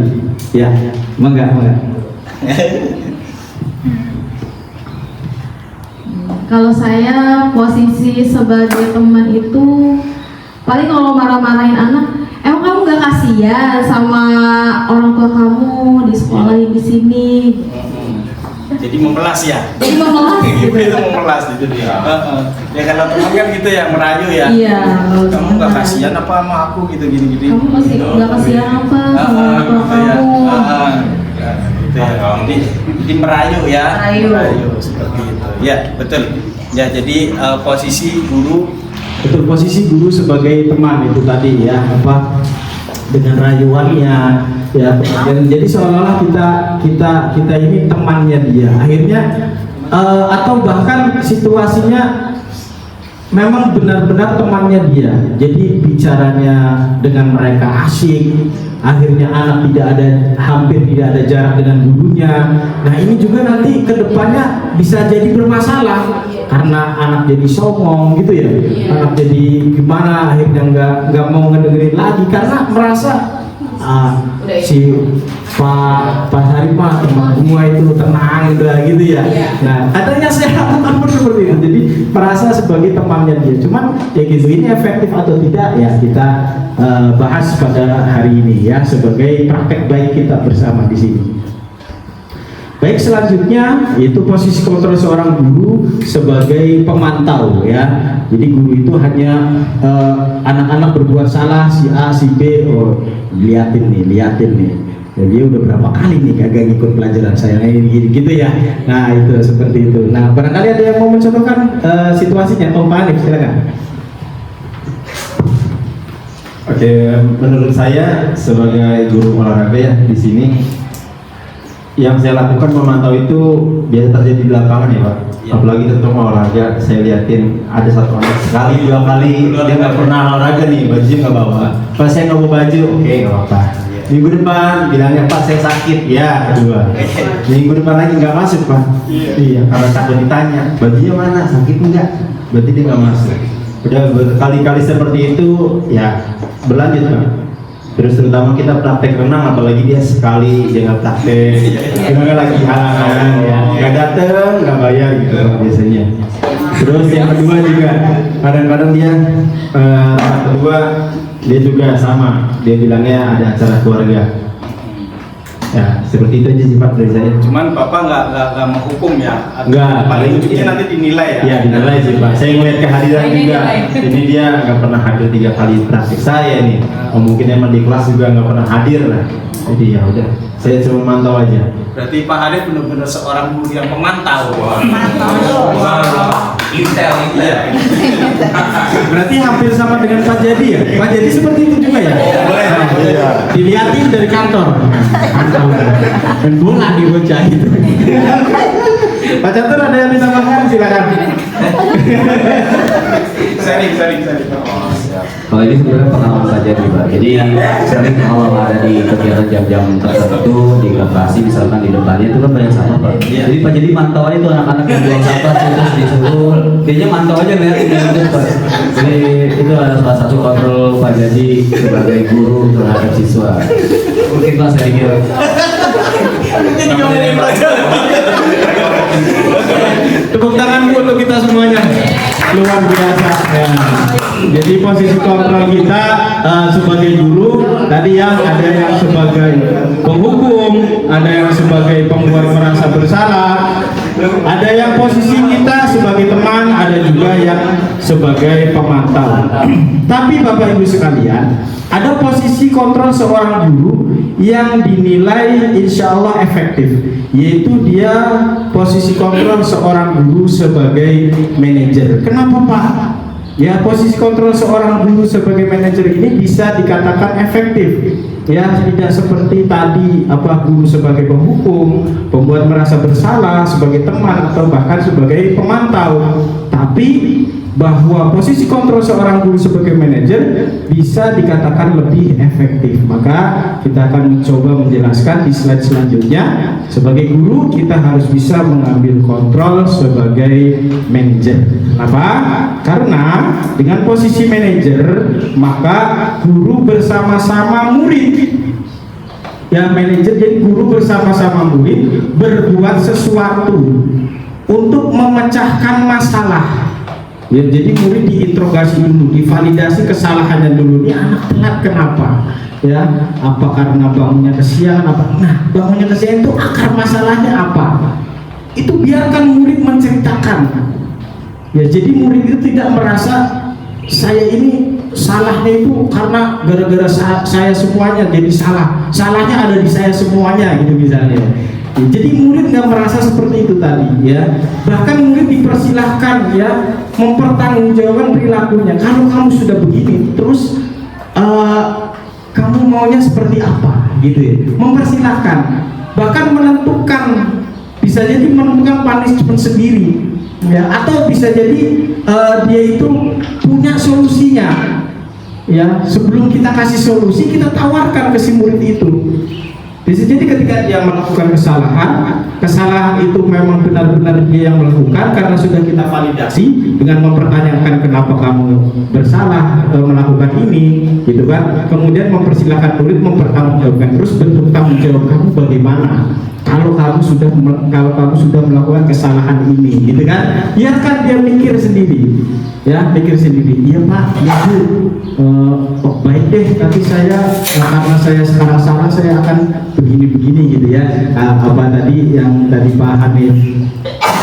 ya, enggak. Kalau saya posisi sebagai teman itu paling kalau marah-marahin anak, emang kamu gak kasihan sama orang tua kamu di sekolah di sini? Jadi memelas ya? Jadi memelas gitu. Itu memelas itu dia. Ya kalau teman kan gitu ya, merayu ya. Iya. Kamu gak kasihan apa sama aku gitu gini. Kamu masih gak kasihan apa sama orang tua kamu? Gitu ya. di merayu ya. Merayu. Seperti itu. Ya, betul. Ya, jadi posisi guru Betul, posisi guru sebagai teman itu tadi ya, apa dengan rayuannya ya, dan jadi seolah-olah kita ini temannya dia akhirnya, atau bahkan situasinya memang benar-benar temannya dia, jadi bicaranya dengan mereka asik, akhirnya anak hampir tidak ada jarak dengan gurunya. Nah ini juga nanti kedepannya bisa jadi bermasalah karena anak jadi songong gitu ya, anak jadi gimana, akhirnya nggak mau ngedengerin lagi karena merasa si Pak Sarima teman gua itu tenang udah gitu ya. Nah katanya saya lakukan seperti itu, jadi merasa sebagai temannya dia. Cuman ya gitu, ini efektif atau tidak ya kita bahas pada hari ini ya, sebagai praktek baik kita bersama di sini. Baik, selanjutnya yaitu posisi kontrol seorang guru sebagai pemantau ya. Jadi guru itu hanya anak-anak berbuat salah, si A, si B, oh liatin nih. Jadi dia udah berapa kali nih kagak ngikut pelajaran saya ini gitu ya. Nah itu seperti itu. Nah barangkali ada yang mau mencontohkan situasinya, Om Pak Hanif, silakan. Oke, menurut saya sebagai guru olahraga ya di sini, yang saya lakukan memantau itu biasa terjadi di lapangan ya Pak. Apalagi terutama olahraga, saya liatin ada satu anak sekali dua kali dia nggak pernah olahraga nih, bajunya nggak bawa. Pas saya nggak bawa baju, oke nggak apa-apa. Minggu depan bilangnya Pak saya sakit, ya kedua. Minggu depan lagi nggak masuk Pak. Iya, karena takut ditanya bajunya mana, sakit enggak? Berarti dia nggak masuk. Udah berkali-kali seperti itu ya berlanjut Pak. Terus terutama kita praktek renang, apalagi dia sekali dia nggak praktek, dia lagi halangan ya, nggak dateng, nggak bayar gitu biasanya. Terus yang kedua juga kadang-kadang dia yang kedua dia juga sama, dia bilangnya ada acara keluarga. Ya seperti itu aja sih Pak dari saya. cuman Bapak nggak menghukum ya. Nggak, Paling ujungnya iya. nanti dinilai ya. Iya dinilai sih Pak. Saya ngeliat kehadiran juga. Ini dia nggak pernah hadir 3 kali praktik saya nih. Oh, mungkin emang di kelas juga nggak pernah hadir lah. Jadi ya udah, saya cuma mantau aja. Berarti Pak Hanif benar-benar seorang guru yang pemantau. Intel. Berarti hampir sama dengan Pak Jadi ya. Pak Jadi seperti itu juga ya. Iya. Dilihatin dari kantor. Dan bola di bocah itu. Pak Catur ada yang ditambahkan, silakan. Sering. Kalau ini sebenarnya pengalaman saja nih Pak. Jadi sering kalau ada di kegiatan jam-jam tertentu di lokasi misalkan di depannya itu kan banyak sampah Pak. Jadi Pak jadi mantau aja tuh anak-anak yang buang sampah terus disuruh, kayaknya mantau aja lihat itu Pak. Jadi itu adalah salah satu kontrol Pak Jadi sebagai guru terhadap siswa. Mungkin Pak saya kira. Tepuk tangan untuk kita semuanya. Luar biasa ya. Jadi posisi kontrol kita sebagai guru tadi yang ada yang sebagai penghukum, ada yang sebagai pembuat merasa bersalah, ada yang posisi kita sebagai teman, ada juga yang sebagai pemantau. Tapi Bapak Ibu sekalian, ada posisi kontrol seorang guru yang dinilai insya Allah efektif, yaitu dia posisi kontrol seorang guru sebagai manajer. Kenapa Pak? Ya posisi kontrol seorang guru sebagai manajer ini bisa dikatakan efektif. Ya tidak seperti tadi guru sebagai penghukum, pembuat merasa bersalah, sebagai teman atau bahkan sebagai pemantau. Tapi bahwa posisi kontrol seorang guru sebagai manajer bisa dikatakan lebih efektif. Maka kita akan mencoba menjelaskan di slide selanjutnya. Sebagai guru kita harus bisa mengambil kontrol sebagai manajer. Kenapa? Karena dengan posisi manajer maka guru bersama-sama murid. Ya manajer jadi guru bersama-sama murid berbuat sesuatu untuk memecahkan masalah. Ya, jadi murid diinterogasi dulu, divalidasi kesalahannya dulu. Ini anak telat kenapa? Ya, apa karena bangunnya kesiangan? Nah, bangunnya kesiangan itu akar masalahnya apa? Itu biarkan murid menceritakan. Ya, jadi murid itu tidak merasa saya ini salahnya itu karena gara-gara saya semuanya jadi salah. Salahnya ada di saya semuanya gitu misalnya. Jadi murid nggak merasa seperti itu tadi ya. Bahkan murid dipersilahkan ya mempertanggungjawabkan perilakunya. Kalau kamu sudah begini, terus kamu maunya seperti apa gitu ya. Mempersilahkan, bahkan menentukan, bisa jadi menentukan punishment sendiri ya, atau bisa jadi dia itu punya solusinya ya. Sebelum kita kasih solusi, kita tawarkan ke si murid itu. Jadi ketika dia melakukan kesalahan itu memang benar-benar dia yang melakukan karena sudah kita validasi dengan mempertanyakan kenapa kamu bersalah melakukan ini, gitu kan. Kemudian mempersilahkan murid mempertanggungjawabkan, terus bentuk tanggung jawab kamu bagaimana kalau kamu sudah melakukan kesalahan ini, gitu kan. Biarkan dia mikir sendiri, ya mikir sendiri. Iya Pak, ya Bu, oh baik deh, nanti saya karena saya sekarang salah, saya akan begini gitu ya. Apa tadi yang tadi Pak Hanif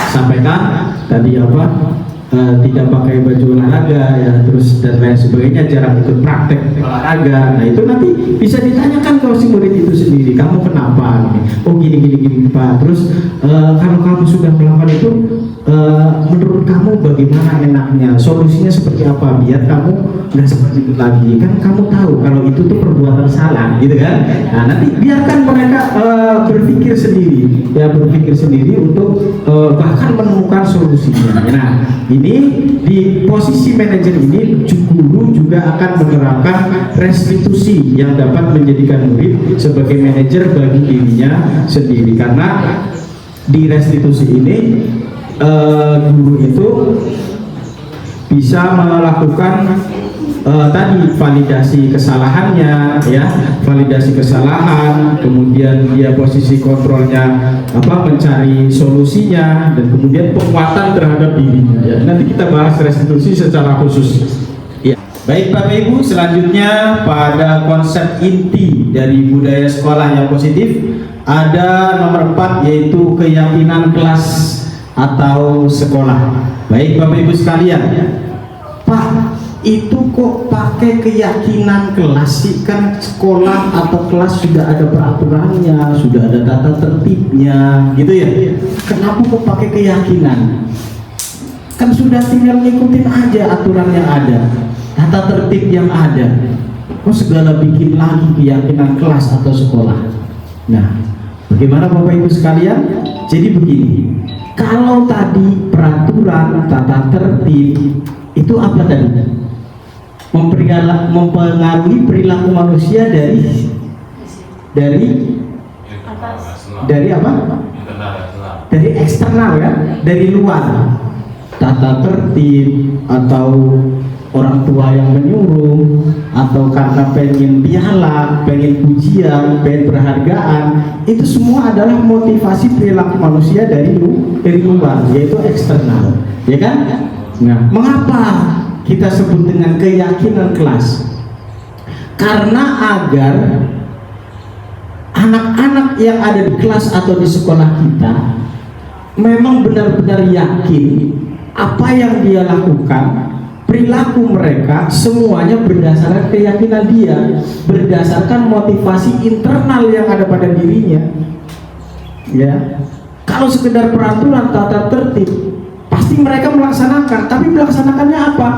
sampaikan tadi apa, tidak pakai baju olahraga ya, terus dan lain sebagainya, jarang ikut praktek olahraga. Nah itu nanti bisa ditanyakan ke si murid itu sendiri, kamu kenapa? Oh gini Pak. Terus kalau kamu sudah melakukan itu, menurut kamu bagaimana enaknya? Solusinya seperti apa biar kamu nggak seperti itu lagi? Kan kamu tahu kalau itu tuh perbuatan salah, gitu kan? Nah nanti biarkan mereka berpikir sendiri untuk bahkan menemukan solusinya. Nah ini di posisi manajer ini guru juga akan menerapkan restitusi yang dapat menjadikan murid sebagai manajer bagi dirinya sendiri, karena di restitusi ini guru itu bisa melakukan tadi validasi kesalahannya ya, validasi kesalahan, kemudian dia posisi kontrolnya mencari solusinya, dan kemudian penguatan terhadap dirinya ya. Nanti kita bahas restitusi secara khusus ya. Baik Bapak Ibu, selanjutnya pada konsep inti dari budaya sekolah yang positif ada nomor 4, yaitu keyakinan kelas atau sekolah. Baik Bapak Ibu sekalian, Pak, itu kok pakai keyakinan kelas sih? Kan sekolah atau kelas sudah ada peraturannya, sudah ada tata tertibnya, gitu ya. Kenapa kok pakai keyakinan? Kan sudah tinggal ngikutin aja aturan yang ada, tata tertib yang ada. Kok segala bikin lagi keyakinan kelas atau sekolah? Nah, bagaimana Bapak Ibu sekalian? Jadi begini, kalau tadi peraturan tata tertib itu apa tadi? Mempengaruhi perilaku manusia dari apa? Dari eksternal ya, dari luar. Tata tertib atau orang tua yang menyuruh, atau karena pengen piala, pengen pujian, pengen penghargaan, itu semua adalah motivasi perilaku manusia dari luar, yaitu eksternal, ya kan? Nah, mengapa kita sebut dengan keyakinan kelas? Karena agar anak-anak yang ada di kelas atau di sekolah kita memang benar-benar yakin apa yang dia lakukan, perilaku mereka semuanya berdasarkan keyakinan dia, berdasarkan motivasi internal yang ada pada dirinya. Ya, kalau sekedar peraturan tata tertib pasti mereka melaksanakan, tapi melaksanakannya apa?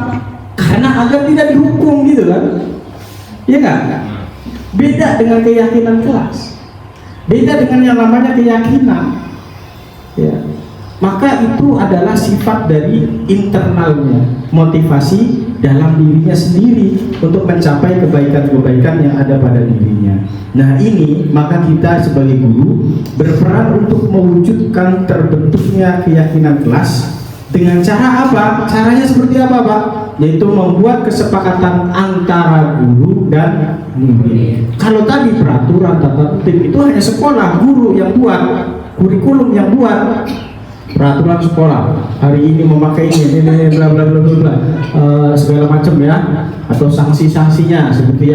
Karena agar tidak dihukum, gitu kan? Ya kan? Beda dengan keyakinan kelas, beda dengan yang namanya keyakinan. Ya, maka itu adalah sifat dari internalnya, motivasi dalam dirinya sendiri untuk mencapai kebaikan-kebaikan yang ada pada dirinya. Nah ini, maka kita sebagai guru berperan untuk mewujudkan terbentuknya keyakinan kelas. Dengan cara apa? Caranya seperti apa Pak? Yaitu membuat kesepakatan antara guru dan murid. Kalau tadi peraturan tata tertib itu hanya sekolah, guru yang buat, kurikulum yang buat. Peraturan sekolah hari ini memakai ini bla bla bla bla, segala macam ya, atau sanksi-sanksinya seperti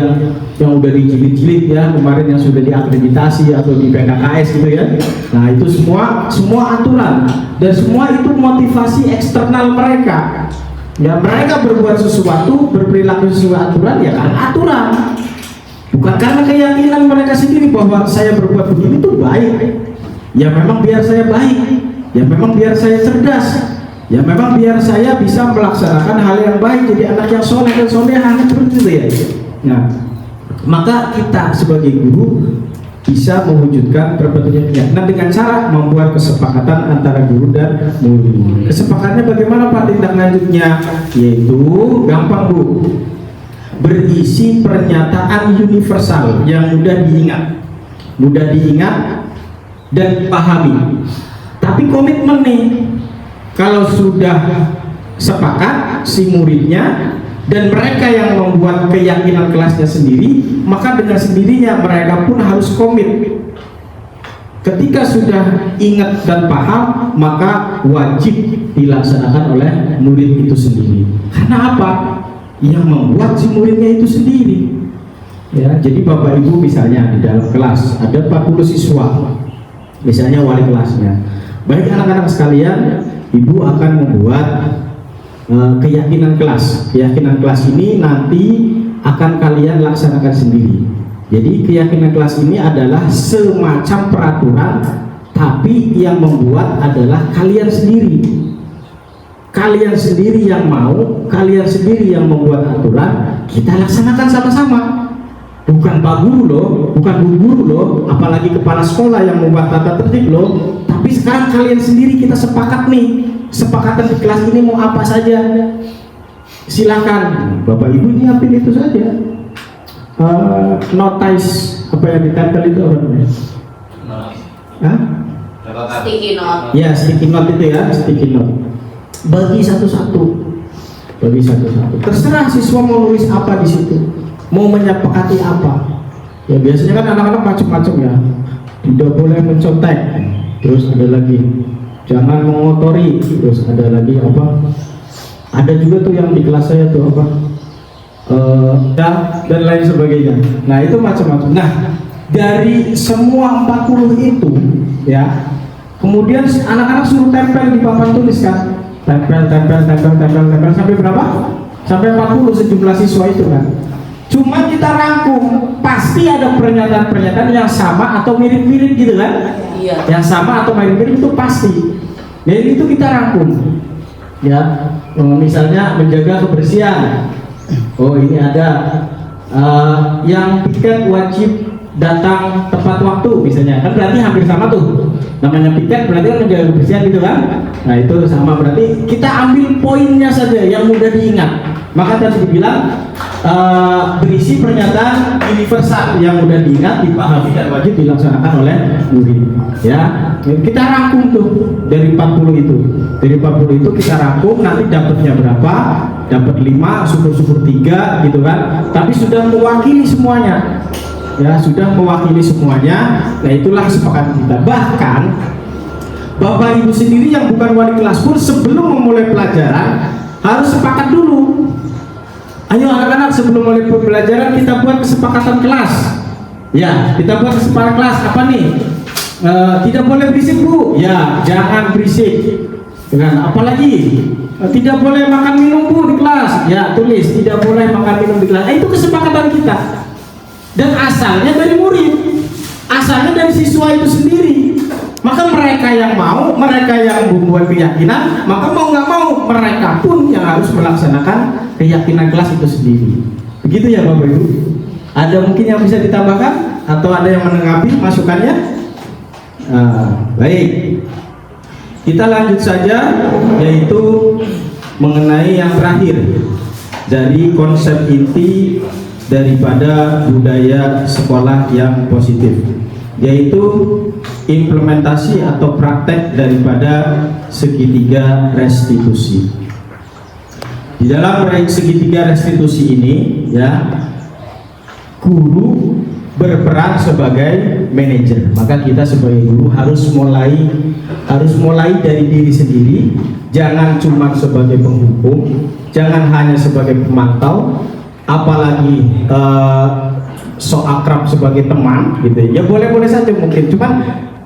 yang udah dijilid-jilid ya kemarin, yang sudah diakreditasi atau di PKKS gitu ya. Nah itu semua aturan, dan semua itu motivasi eksternal mereka. Ya mereka berbuat sesuatu, berperilaku sesuai aturan ya karena aturan, bukan karena keyakinan mereka sendiri bahwa saya berbuat begini itu baik. Ya memang biar saya baik, ya memang biar saya cerdas, ya memang biar saya bisa melaksanakan hal yang baik, jadi anak yang soleh dan solehah, seperti itu ya. Nah, maka kita sebagai guru bisa mewujudkan terbentuknya keyakinan dengan cara membuat kesepakatan antara guru dan murid. Kesepakatannya bagaimana Pak tindak lanjutnya? Yaitu gampang Bu, berisi pernyataan universal yang mudah diingat dan dipahami. Tapi komitmen nih, kalau sudah sepakat si muridnya dan mereka yang membuat keyakinan kelasnya sendiri, maka dengan sendirinya mereka pun harus komit. Ketika sudah ingat dan paham, maka wajib dilaksanakan oleh murid itu sendiri. Karena apa? Yang membuat si muridnya itu sendiri. Ya, jadi Bapak Ibu misalnya di dalam kelas ada 40 siswa, misalnya wali kelasnya. Baik anak-anak sekalian, Ibu akan membuat keyakinan kelas. Keyakinan kelas ini nanti akan kalian laksanakan sendiri. Jadi keyakinan kelas ini adalah semacam peraturan, tapi yang membuat adalah kalian sendiri. Kalian sendiri yang mau, kalian sendiri yang membuat aturan, kita laksanakan sama-sama. Bukan Pak Guru loh, bukan Bu Guru loh, apalagi kepala sekolah yang membuat tata tertib loh. Tapi sekarang kalian sendiri kita sepakat nih, sepakatan di kelas ini mau apa saja. Silakan, Bapak Ibu nyiapin itu saja. Notice apa yang ditempel itu apa namanya? Hah? Sticky note. Ya, sticky note itu ya, sticky note. Bagi satu-satu. Terserah siswa mau nulis apa di situ. Mau menyepakati apa. Ya biasanya kan anak-anak macam-macam ya. Tidak boleh mencontek. Terus ada lagi jangan mengotori. Terus ada lagi apa? Ada juga tuh yang di kelas saya tuh apa? Dan lain sebagainya. Nah itu macam-macam. Nah dari semua 40 itu ya, kemudian anak-anak suruh tempel di papan tulis kan, tempel sampai berapa? Sampai 40 sejumlah siswa itu kan. Cuma kita rangkum, pasti ada pernyataan-pernyataan yang sama atau mirip-mirip gitu kan? Iya. Yang sama atau mirip-mirip itu pasti. Jadi itu kita rangkum. Ya, misalnya menjaga kebersihan. Oh ini ada yang piket wajib datang tepat waktu misalnya, kan berarti hampir sama tuh. Namanya piket berarti kan menjaga kebersihan gitu kan. Nah itu sama, berarti kita ambil poinnya saja yang mudah diingat. Maka tadi dibilang berisi pernyataan universal yang mudah diingat, dipahami dan wajib dilaksanakan oleh murid. Ya, kita rangkum tuh dari 40 itu. Dari 40 itu kita rangkum, nanti dapatnya berapa? Dapat 5, syukur-syukur 3 gitu kan. Tapi sudah mewakili semuanya. Ya, sudah mewakili semuanya. Nah, itulah kesepakatan kita. Bahkan Bapak Ibu sendiri yang bukan wali kelas pun sebelum memulai pelajaran harus sepakat dulu. Ayo anak-anak, sebelum mulai pembelajaran kita buat kesepakatan kelas. Ya, kita buat kesepakatan kelas apa nih? Tidak boleh berisik Bu. Ya, jangan berisik. Dengan apalagi tidak boleh makan minum Bu di kelas. Ya, tulis tidak boleh makan minum di kelas. Itu kesepakatan kita. Dan asalnya dari murid, asalnya dari siswa itu sendiri. Maka mereka yang mau, mereka yang membuat keyakinan, maka mau nggak mau mereka pun yang harus melaksanakan keyakinan kelas itu sendiri. Begitu ya Bapak Ibu. Ada mungkin yang bisa ditambahkan atau ada yang menanggapi masukannya? Baik, kita lanjut saja, yaitu mengenai yang terakhir dari konsep inti daripada budaya sekolah yang positif, yaitu implementasi atau praktek daripada segitiga restitusi. Di dalam segitiga restitusi ini, ya, guru berperan sebagai manajer. Maka kita sebagai guru harus mulai dari diri sendiri. Jangan cuma sebagai penghukum, jangan hanya sebagai pemantau, apalagi so akrab sebagai teman gitu ya. Boleh-boleh saja mungkin, cuman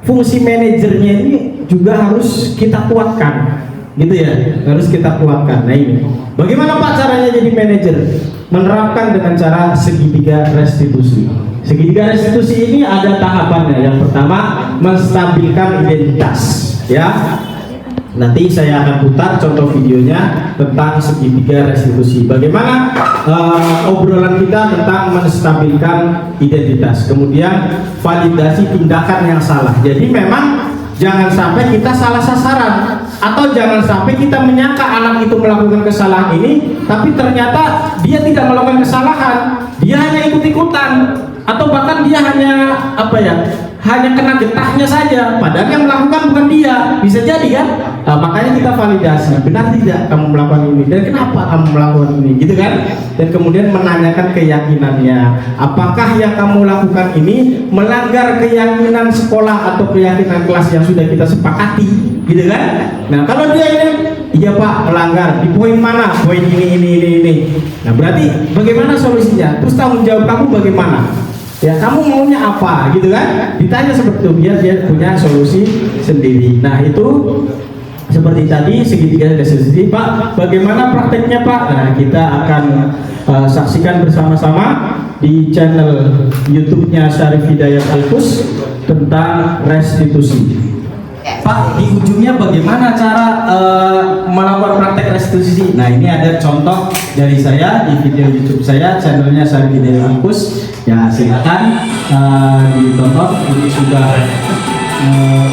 fungsi manajernya ini juga harus kita kuatkan gitu ya, harus kita kuatkan. Nah ini bagaimana Pak caranya jadi manajer? Menerapkan dengan cara segitiga restitusi. Segitiga restitusi ini ada tahapannya. Yang pertama, menstabilkan identitas, ya. Nanti saya akan putar contoh videonya tentang segitiga restitusi. Bagaimana obrolan kita tentang menstabilkan identitas. Kemudian validasi tindakan yang salah. Jadi memang jangan sampai kita salah sasaran, atau jangan sampai kita menyangka anak itu melakukan kesalahan ini, tapi ternyata dia tidak melakukan kesalahan, dia hanya ikut-ikutan, atau bahkan dia hanya hanya kena getahnya saja, padahal yang melakukan bukan dia. Bisa jadi kan? Makanya kita validasi, benar tidak kamu melakukan ini, dan kenapa kamu melakukan ini, gitu kan? Dan kemudian menanyakan keyakinannya, apakah yang kamu lakukan ini melanggar keyakinan sekolah atau keyakinan kelas yang sudah kita sepakati, gitu kan? Nah, kalau dia ini, iya Pak, melanggar di poin mana? Poin ini. Nah, berarti bagaimana solusinya? Terus tanggung jawab kamu bagaimana? Ya, kamu maunya apa, gitu kan? Ditanya seperti itu, biar dia punya solusi sendiri. Nah, itu seperti tadi segitiga restitusi. Pak, bagaimana prakteknya Pak? Nah, kita akan saksikan bersama-sama di channel YouTube-nya Syarif Hidayat Alkus tentang restitusi. Pak, di ujungnya bagaimana cara melakukan praktek restitusi? Nah, ini ada contoh dari saya di video YouTube saya, channelnya Syarif Hidayat Alkus. Ya, silakan ditonton. Ini sudah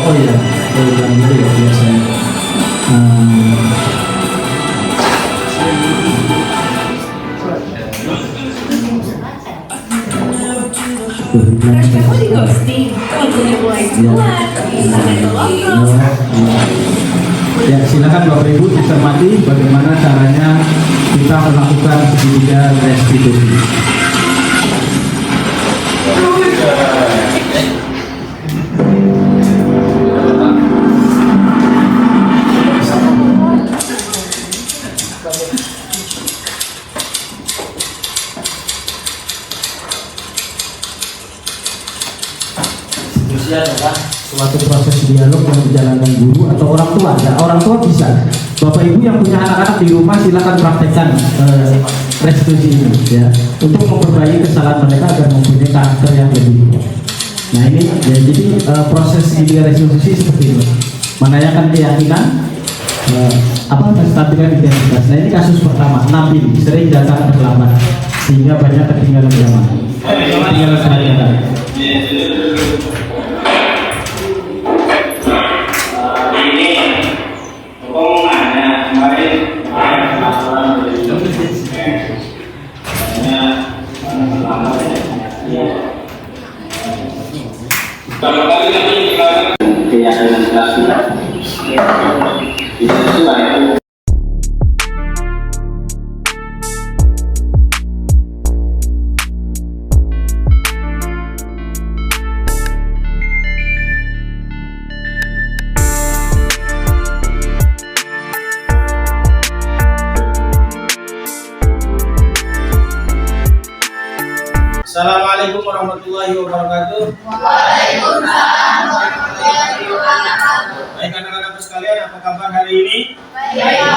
oh iya, dulu ya biasanya. Ya, silakan Bapak Ibu dicermati bagaimana caranya kita melakukan segitiga restitusi. Adalah suatu proses dialog yang dijalankan guru atau orang tua. Ya, orang tua bisa. Bapak Ibu yang punya anak-anak di rumah silakan praktekkan restitusi ini, ya, untuk memperbaiki kesalahan mereka agar mempunyai karakter yang lebih. Nah, ini ya, jadi proses di restitusi seperti ini. Menanyakan keyakinan, menstabilkan identitas. Nah, ini kasus pertama. Nabi sering datang terlambat sehingga banyak ketinggalan zaman. Ketinggalan kegiatan. Keyakinan kelas kita sesuai. Assalamualaikum warahmatullahi wabarakatuh. Waalaikumsalam warahmatullahi wabarakatuh. Baik anak-anak sekalian, apa kabar hari ini? Baik.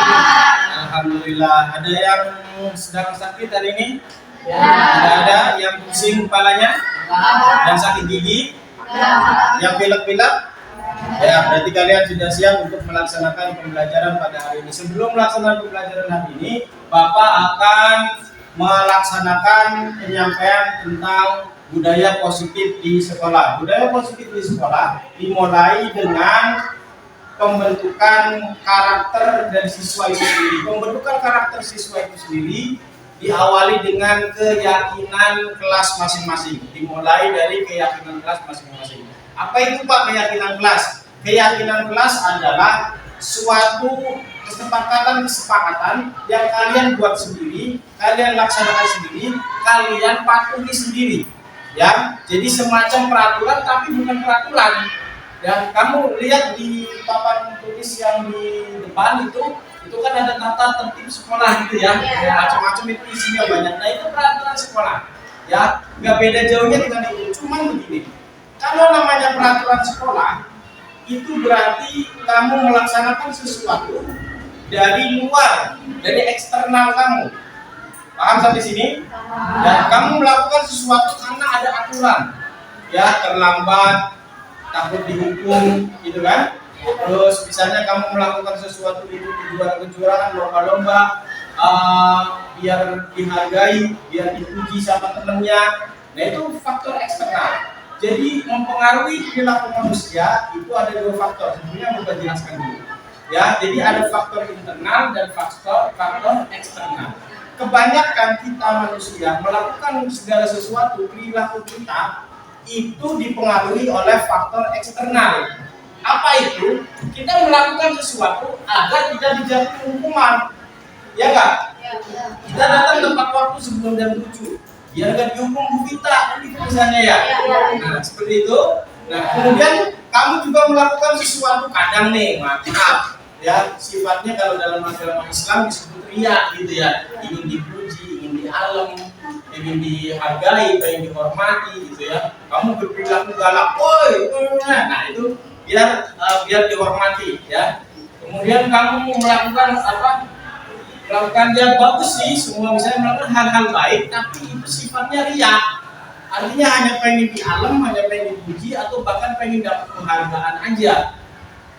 Alhamdulillah. Ada yang sedang sakit hari ini? Ya. Tidak ada yang pusing kepalanya? Yang sakit gigi? Yang pilek-pilek? Ya, berarti kalian sudah siap untuk melaksanakan pembelajaran pada hari ini. Sebelum melaksanakan pembelajaran hari ini, Bapak akan melaksanakan penyampaian tentang budaya positif di sekolah. Budaya positif di sekolah dimulai dengan pembentukan karakter dari siswa itu sendiri. Pembentukan karakter siswa itu sendiri diawali dengan keyakinan kelas masing-masing. Dimulai dari keyakinan kelas masing-masing. Apa itu Pak keyakinan kelas? Keyakinan kelas adalah suatu kesepakatan yang kalian buat sendiri, kalian laksanakan sendiri, kalian patuhi sendiri, ya. Jadi semacam peraturan tapi bukan peraturan. Dan kamu lihat di papan tulis yang di depan itu kan ada tata tertib sekolah gitu ya, macam-macam itu isinya banyak. Nah, itu peraturan sekolah, ya. Nggak beda jauhnya dengan itu. Cuman begini, kalau namanya peraturan sekolah itu berarti kamu melaksanakan sesuatu dari luar, dari eksternal kamu. Paham sampai sini? Ya, kamu melakukan sesuatu karena ada aturan. Ya, terlambat, takut dihukum, gitu kan? Terus misalnya kamu melakukan sesuatu itu di kejuaraan lomba-lomba, biar dihargai, biar dipuji sama temennya. Nah, itu faktor eksternal. Jadi mempengaruhi perilaku manusia itu ada dua faktor. Sebenarnya kita jelaskan dulu. Ya, jadi ada faktor internal dan faktor eksternal. Kebanyakan kita manusia melakukan segala sesuatu, perilaku kita itu dipengaruhi oleh faktor eksternal. Apa itu? Kita melakukan sesuatu agar tidak dijatuhi hukuman. Ya enggak? Kita datang tepat waktu sebelum jam 7. Biar nggak dihukum Bu Vita, itu misalnya ya. Nah, seperti itu. Nah, kemudian kamu juga melakukan sesuatu kadang nih, maaf ya, sifatnya kalau dalam agama Islam disebut riya gitu ya. Ingin dipuji, ingin dialem, ingin dihargai, ingin dihormati gitu ya. Kamu berperilaku galak, woi, nah itu biar dihormati ya. Kemudian kamu melakukan apa? Melakukan dia bagus sih, semua misalnya melakukan hal-hal baik, tapi itu sifatnya riya. Artinya hanya pengen dialem, hanya pengen dipuji, atau bahkan pengen dapat penghargaan aja.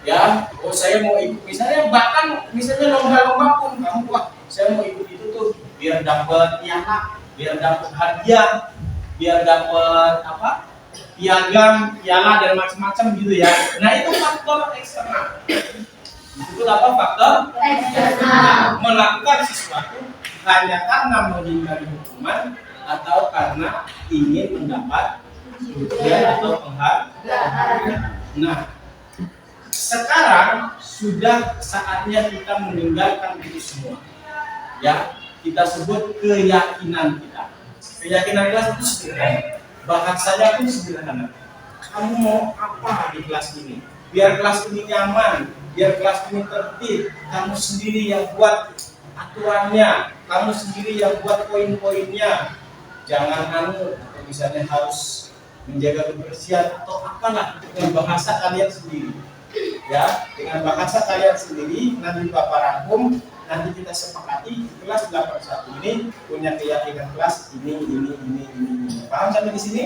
Ya, oh saya mau ikut, misalnya bahkan misalnya lomba-lomba pun kamu wah saya mau ikut itu tuh biar dapat piala, biar dapat hadiah, biar dapat apa? Piagam, piala dan macam-macam gitu ya. Nah itu faktor eksternal. Itu apa faktor eksternal? Melakukan sesuatu hanya karena menghindari hukuman atau karena ingin mendapat pujian atau penghargaan. Nah, sekarang sudah saatnya kita meninggalkan itu semua. Ya, kita sebut keyakinan kita. Keyakinan kita itu sederhana. Bahasanya pun sederhana. Kamu mau apa di kelas ini? Biar kelas ini nyaman, biar kelas ini tertib, kamu sendiri yang buat aturannya, kamu sendiri yang buat poin-poinnya. Jangan kamu misalnya harus menjaga kebersihan atau apalah dengan bahasa kalian sendiri. Ya, dengan bahasa kalian sendiri nanti Bapak rangkum, nanti kita sepakati kelas 81 ini punya keyakinan kelas ini. Paham sampai di sini?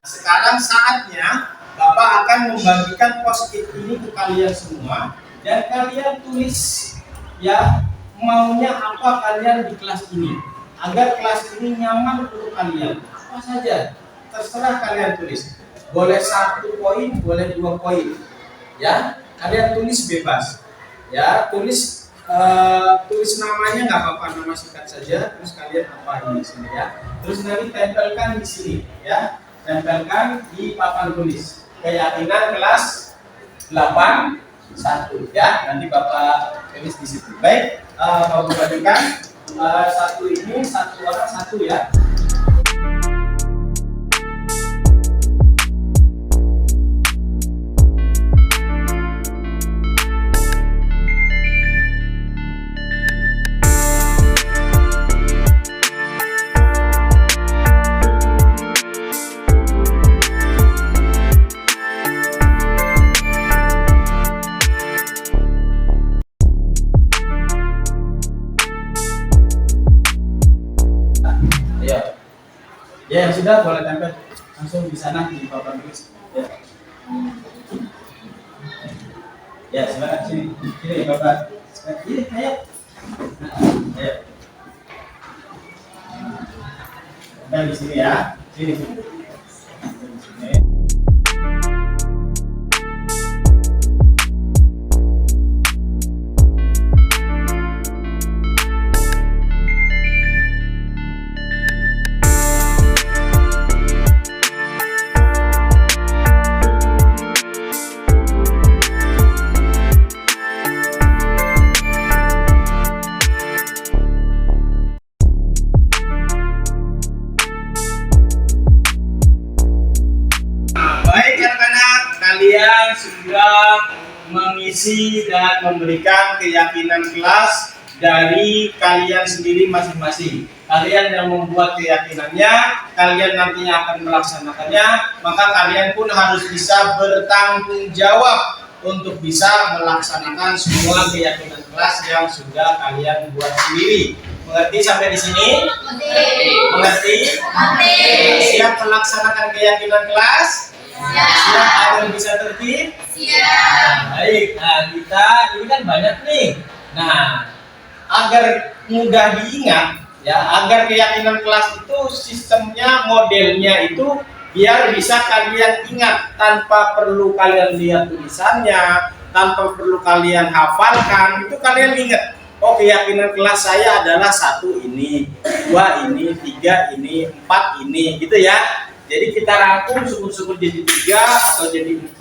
Sekarang saatnya Bapak akan membagikan post-it ini ke kalian semua dan kalian tulis ya maunya apa kalian di kelas ini agar kelas ini nyaman untuk kalian. Apa saja terserah kalian tulis. Boleh 1 poin, boleh 2 poin. Ya, kalian tulis bebas. Ya, tulis namanya nggak apa-apa, nama singkat saja. Terus kalian apa di sini ya. Terus nanti tempelkan di sini ya. Tempelkan di papan tulis. Keyakinan kelas 81 ya, nanti Bapak tulis di situ. Baik, Bapak bagikan satu ini, satu orang satu ya. Ya, sudah boleh tempel langsung di sana di papan tulis. Ya, silakan sini Bapak. Ini ayo. Ayo. Tempel di sini ya. Sini. Kalian sudah mengisi dan memberikan keyakinan kelas dari kalian sendiri masing-masing. Kalian yang membuat keyakinannya, kalian nantinya akan melaksanakannya, maka kalian pun harus bisa bertanggung jawab untuk bisa melaksanakan semua keyakinan kelas yang sudah kalian buat sendiri. Mengerti sampai di sini? Mengerti? Siap melaksanakan keyakinan kelas? Siap agar bisa tertib? Baik, nah kita ini kan banyak nih. Nah, agar mudah diingat, ya, agar keyakinan kelas itu sistemnya, modelnya itu biar bisa kalian ingat tanpa perlu kalian lihat tulisannya, tanpa perlu kalian hafalkan, itu kalian ingat. Oh, keyakinan kelas saya adalah 1 ini, 2 ini, 3 ini, 4 ini, gitu ya. Jadi kita rangkum syukur-syukur jadi 3 atau jadi 4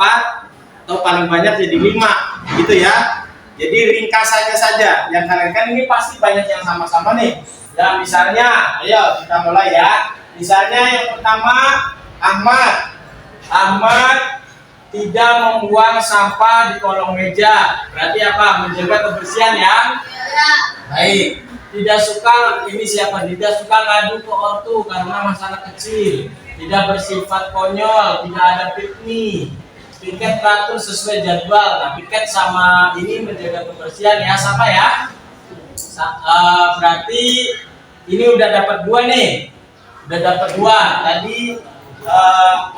atau paling banyak jadi 5, gitu ya. Jadi ringkasannya saja. Yang kalian kan ini pasti banyak yang sama-sama nih. Ya, misalnya, ayo kita mulai ya. Misalnya yang pertama, Ahmad tidak membuang sampah di kolong meja. Berarti apa? Menjaga kebersihan ya. Baik. Tidak suka, ini siapa? Tidak suka ngadu ke ortu karena masalah kecil. Tidak bersifat konyol, tidak ada piknik. Piket teratur sesuai jadwal. Nah, piket sama ini menjaga kebersihan ya, sama ya. Berarti ini udah dapat 2 nih. Udah dapat 2. Tadi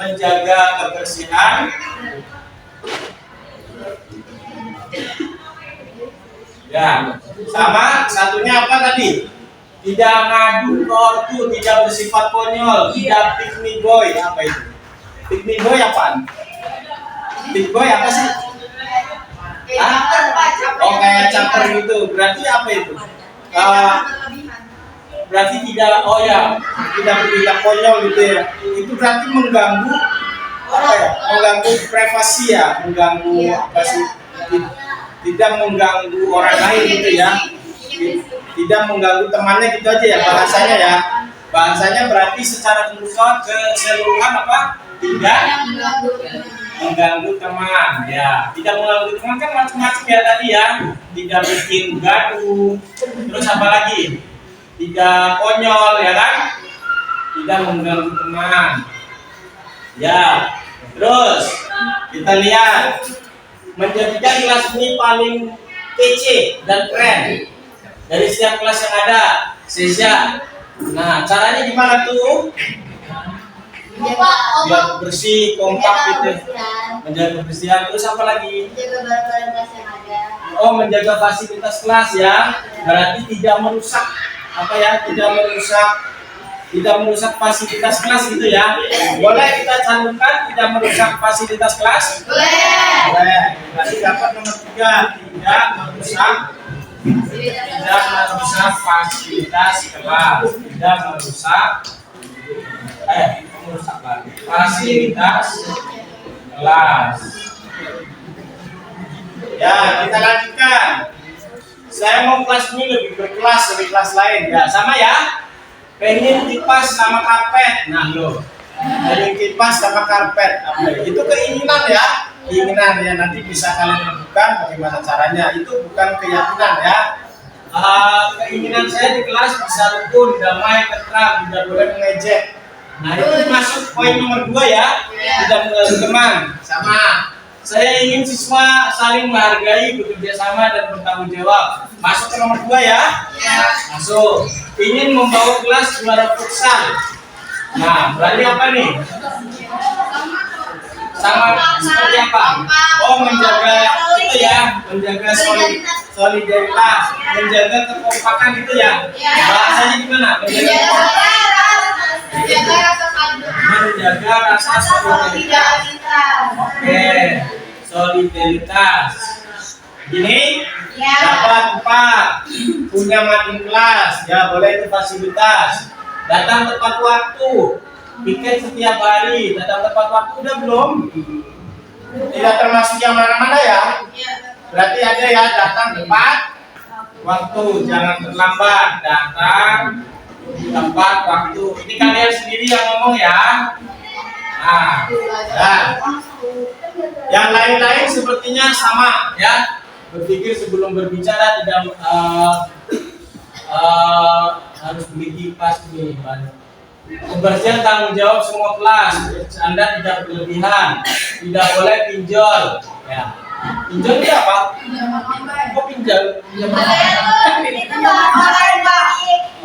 menjaga kebersihan. Ya, sama satunya apa tadi? Tidak ngadu ke ortu, tidak bersifat konyol, tidak piknik boy. Apa itu? Piknik boy apaan? Piknik boy apa sih? Oh, kayak caper gitu. Berarti apa itu? Berarti tidak, oh ya, tidak konyol gitu ya. Itu berarti mengganggu apa ya? Mengganggu privasi ya, mengganggu apa sih? Tidak mengganggu orang lain gitu ya. Tidak mengganggu temannya gitu aja ya bahasanya ya. Bahasanya berarti secara keseluruhan apa? Tidak mengganggu teman ya. Tidak mengganggu teman kan macam-macam ya tadi ya. Tidak bikin gaduh. Terus apa lagi? Tidak konyol ya kan? Tidak mengganggu teman. Ya. Terus kita lihat menjadikan kelas ini paling kece dan keren dari setiap kelas yang ada. Sesya. Nah, caranya gimana tuh? Biar bersih, kompak gitu. Menjaga kebersihan. Terus apa lagi? Menjaga barang-barang kelas yang ada. Oh, menjaga fasilitas kelas ya. Berarti tidak merusak apa ya? Tidak merusak fasilitas kelas gitu ya. Boleh kita cantumkan tidak merusak fasilitas kelas? Boleh. Berarti dapat nomor 3, tidak merusak fasilitas kelas. Tidak merusak fasilitas kelas. Ya, kita lanjutkan. Saya mau kelas ini lebih berkelas dari kelas lain ya, sama ya. Pengen kipas sama karpet. Nah, lo. Pengen kipas sama karpet. Itu keinginan ya. Keinginan ya, nanti bisa kalian lakukan bagaimana caranya. Itu bukan keyakinan ya. Keinginan saya di kelas bisa rukun, damai, tentram, tidak boleh mengejek. Nah, itu masuk poin nomor 2 ya. Tidak mengganggu teman. Sama. Saya ingin siswa saling menghargai, bekerja sama dan bertanggung jawab. Masuk ke nomor 2 ya. Masuk. Ingin membawa kelas juara futsal. Nah, berarti apa nih? Sama seperti apa? Oh, menjaga itu ya, menjaga solidaritas, menjaga kekompakan gitu ya. Bahasanya gimana? Menjaga rasa solidaritas. Oke, solidaritas. Ini dapat 4, punya makin kelas, ya boleh itu fasilitas. Datang tepat waktu, piket setiap hari, datang tepat waktu udah belum? Tidak termasuk yang mana-mana ya? Berarti ada ya datang tepat waktu, jangan terlambat. Datang tepat waktu. Ini kalian sendiri yang ngomong ya. Nah, yang lain-lain sepertinya sama ya. Berpikir sebelum berbicara, tidak harus beli kipas nih. Kebersihan tanggung jawab semua kelas. Anda tidak berlebihan, tidak boleh pinjol. Ya, pinjol itu apa? Kok pinjol?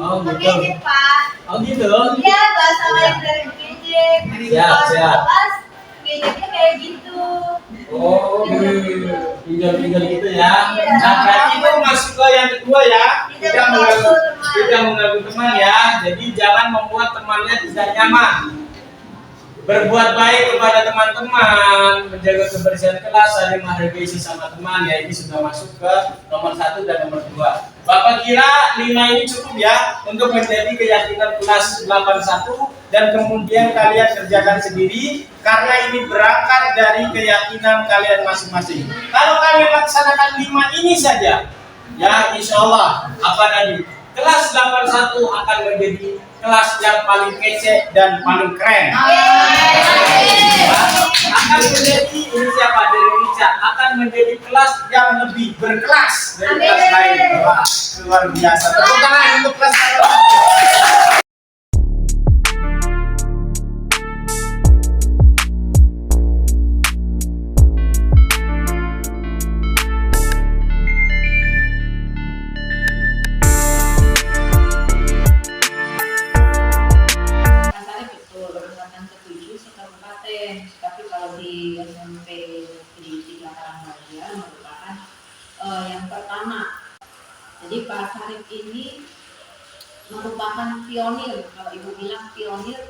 Oh gitu. Gadget, Pak. Oh gitu. Iya, bahasa lain dari gadget. Siap, siap. Pas gadgetnya kayak gitu. Oh, pinjol-pinjol gitu ya. Iya. Nah, berarti itu masuk ke yang kedua ya. Tidak mengganggu teman. Tidak mengganggu teman ya. Jadi jangan membuat temannya tidak nyaman. Berbuat baik kepada teman-teman, menjaga kebersihan kelas, saling menghargai sesama teman. Ya, ini sudah masuk ke nomor 1 dan nomor 2. Bapak kira 5 ini cukup ya untuk menjadi keyakinan kelas 81 dan kemudian kalian kerjakan sendiri karena ini berangkat dari keyakinan kalian masing-masing. Kalau kalian laksanakan 5 ini saja, ya insya Allah apa tadi? Kelas 81 akan menjadi kelas yang paling kece dan paling keren. Akan menjadi ini siapa dari Rica akan menjadi kelas yang lebih berkelas dari kelas lain. Wah, luar biasa. Tepuk tangan untuk kelas 81. Antara betul angkatan ke-7 sekabupaten, tapi kalau di SMP di 3 Karangbahagia merupakan yang pertama. Jadi Pak Sarif ini merupakan pionir, kalau Ibu bilang pionir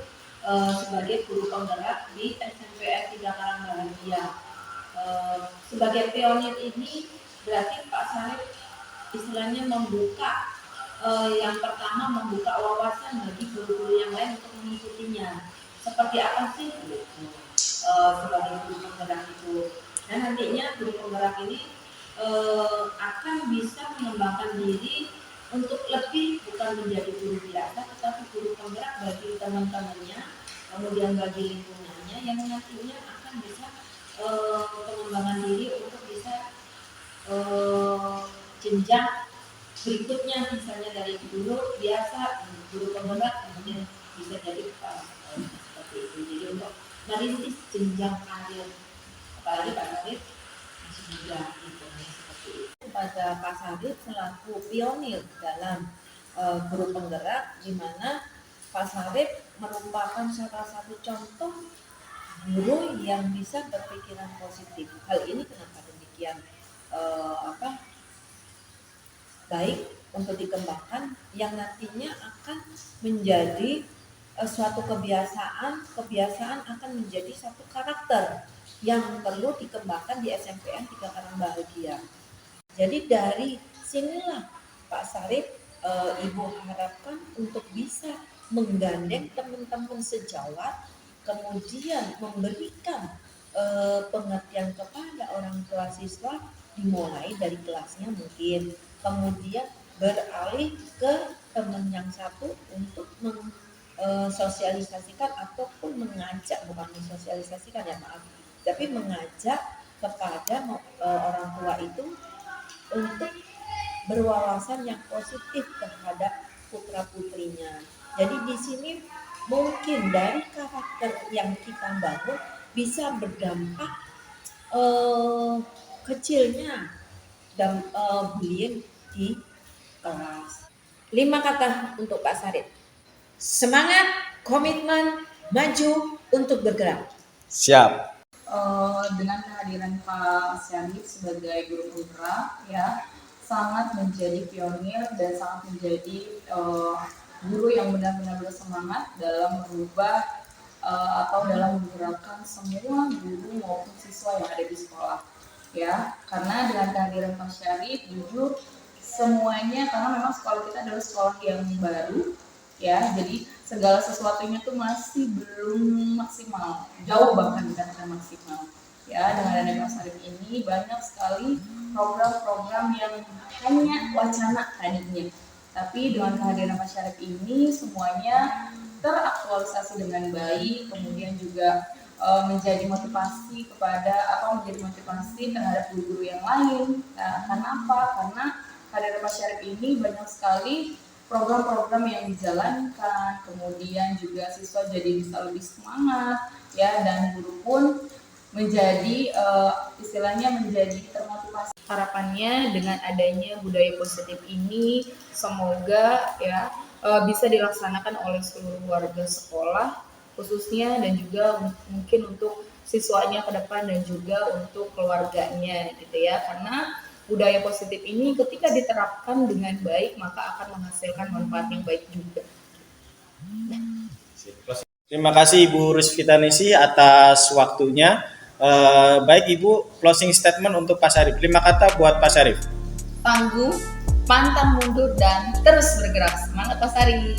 sebagai guru penggerak di SMPN 3 Karangbahagia. Sebagai pionir ini berarti Pak Sarif istilahnya membuka yang pertama membuka wawasan bagi guru-guru yang lain untuk mengikutinya. Seperti apa sih sebagai guru penggerak itu? Dan nantinya guru penggerak ini akan bisa mengembangkan diri untuk lebih bukan menjadi guru biasa, tetapi guru penggerak bagi teman-temannya, kemudian bagi lingkungannya yang nantinya akan bisa pengembangan diri untuk bisa jenjang berikutnya, misalnya dari guru biasa, guru penggerak, kemudian bisa jadi seperti itu. Jadi untuk merintis jenjang karir, apalagi Pak Sarif masih muda, gitu, seperti itu. Pada Pak Sarif selaku pionir dalam guru penggerak, di mana Pak Sarif merupakan salah satu contoh guru yang bisa berpikiran positif. Hal ini kenapa demikian baik untuk dikembangkan, yang nantinya akan menjadi suatu kebiasaan akan menjadi satu karakter yang perlu dikembangkan di SMPN 3 Karangbahagia. Jadi dari sinilah Pak Sarif Ibu harapkan untuk bisa menggandeng teman-teman sejawat, kemudian memberikan pengertian kepada orang tua siswa, dimulai dari kelasnya mungkin, kemudian beralih ke teman yang satu untuk sosialisasikan ataupun mengajak, bukan mensosialisasikan ya maaf, tapi mengajak kepada orang tua itu untuk berwawasan yang positif terhadap putra putrinya. Jadi di sini mungkin dari karakter yang kita bangun bisa berdampak kecilnya dan bullying di kelas. 5 kata untuk Pak Sarif. Semangat, komitmen, maju untuk bergerak. Siap. Dengan kehadiran Pak Sarif sebagai guru penggerak ya sangat menjadi pionir dan sangat menjadi guru yang benar-benar bersemangat dalam merubah atau dalam menggerakkan semua guru maupun siswa yang ada di sekolah ya, karena dengan kehadiran Pak Sarif jujur semuanya, karena memang sekolah kita adalah sekolah yang baru ya, jadi segala sesuatunya tuh masih belum maksimal, jauh bahkan dikatakan maksimal ya. Dengan adanya Pak Sarif ini banyak sekali program-program yang hanya wacana tadinya, tapi dengan kehadiran Pak Sarif ini semuanya teraktualisasi dengan baik, kemudian juga menjadi motivasi menjadi motivasi terhadap guru-guru yang lain. Nah, karena apa? Karena kehadiran Pak Sarif ini banyak sekali program-program yang dijalankan, kemudian juga siswa jadi bisa lebih semangat ya, dan guru pun menjadi istilahnya menjadi termotivasi. Harapannya dengan adanya budaya positif ini semoga ya bisa dilaksanakan oleh seluruh warga sekolah khususnya, dan juga mungkin untuk siswanya ke depan dan juga untuk keluarganya gitu ya, karena budaya positif ini ketika diterapkan dengan baik maka akan menghasilkan manfaat yang baik juga. Terima kasih Ibu Rusfitanisi atas waktunya. Baik Ibu, closing statement untuk Pak Syarif. 5 kata buat Pak Syarif. Tangguh, pantang mundur, dan terus bergerak. Semangat Pak Syarif.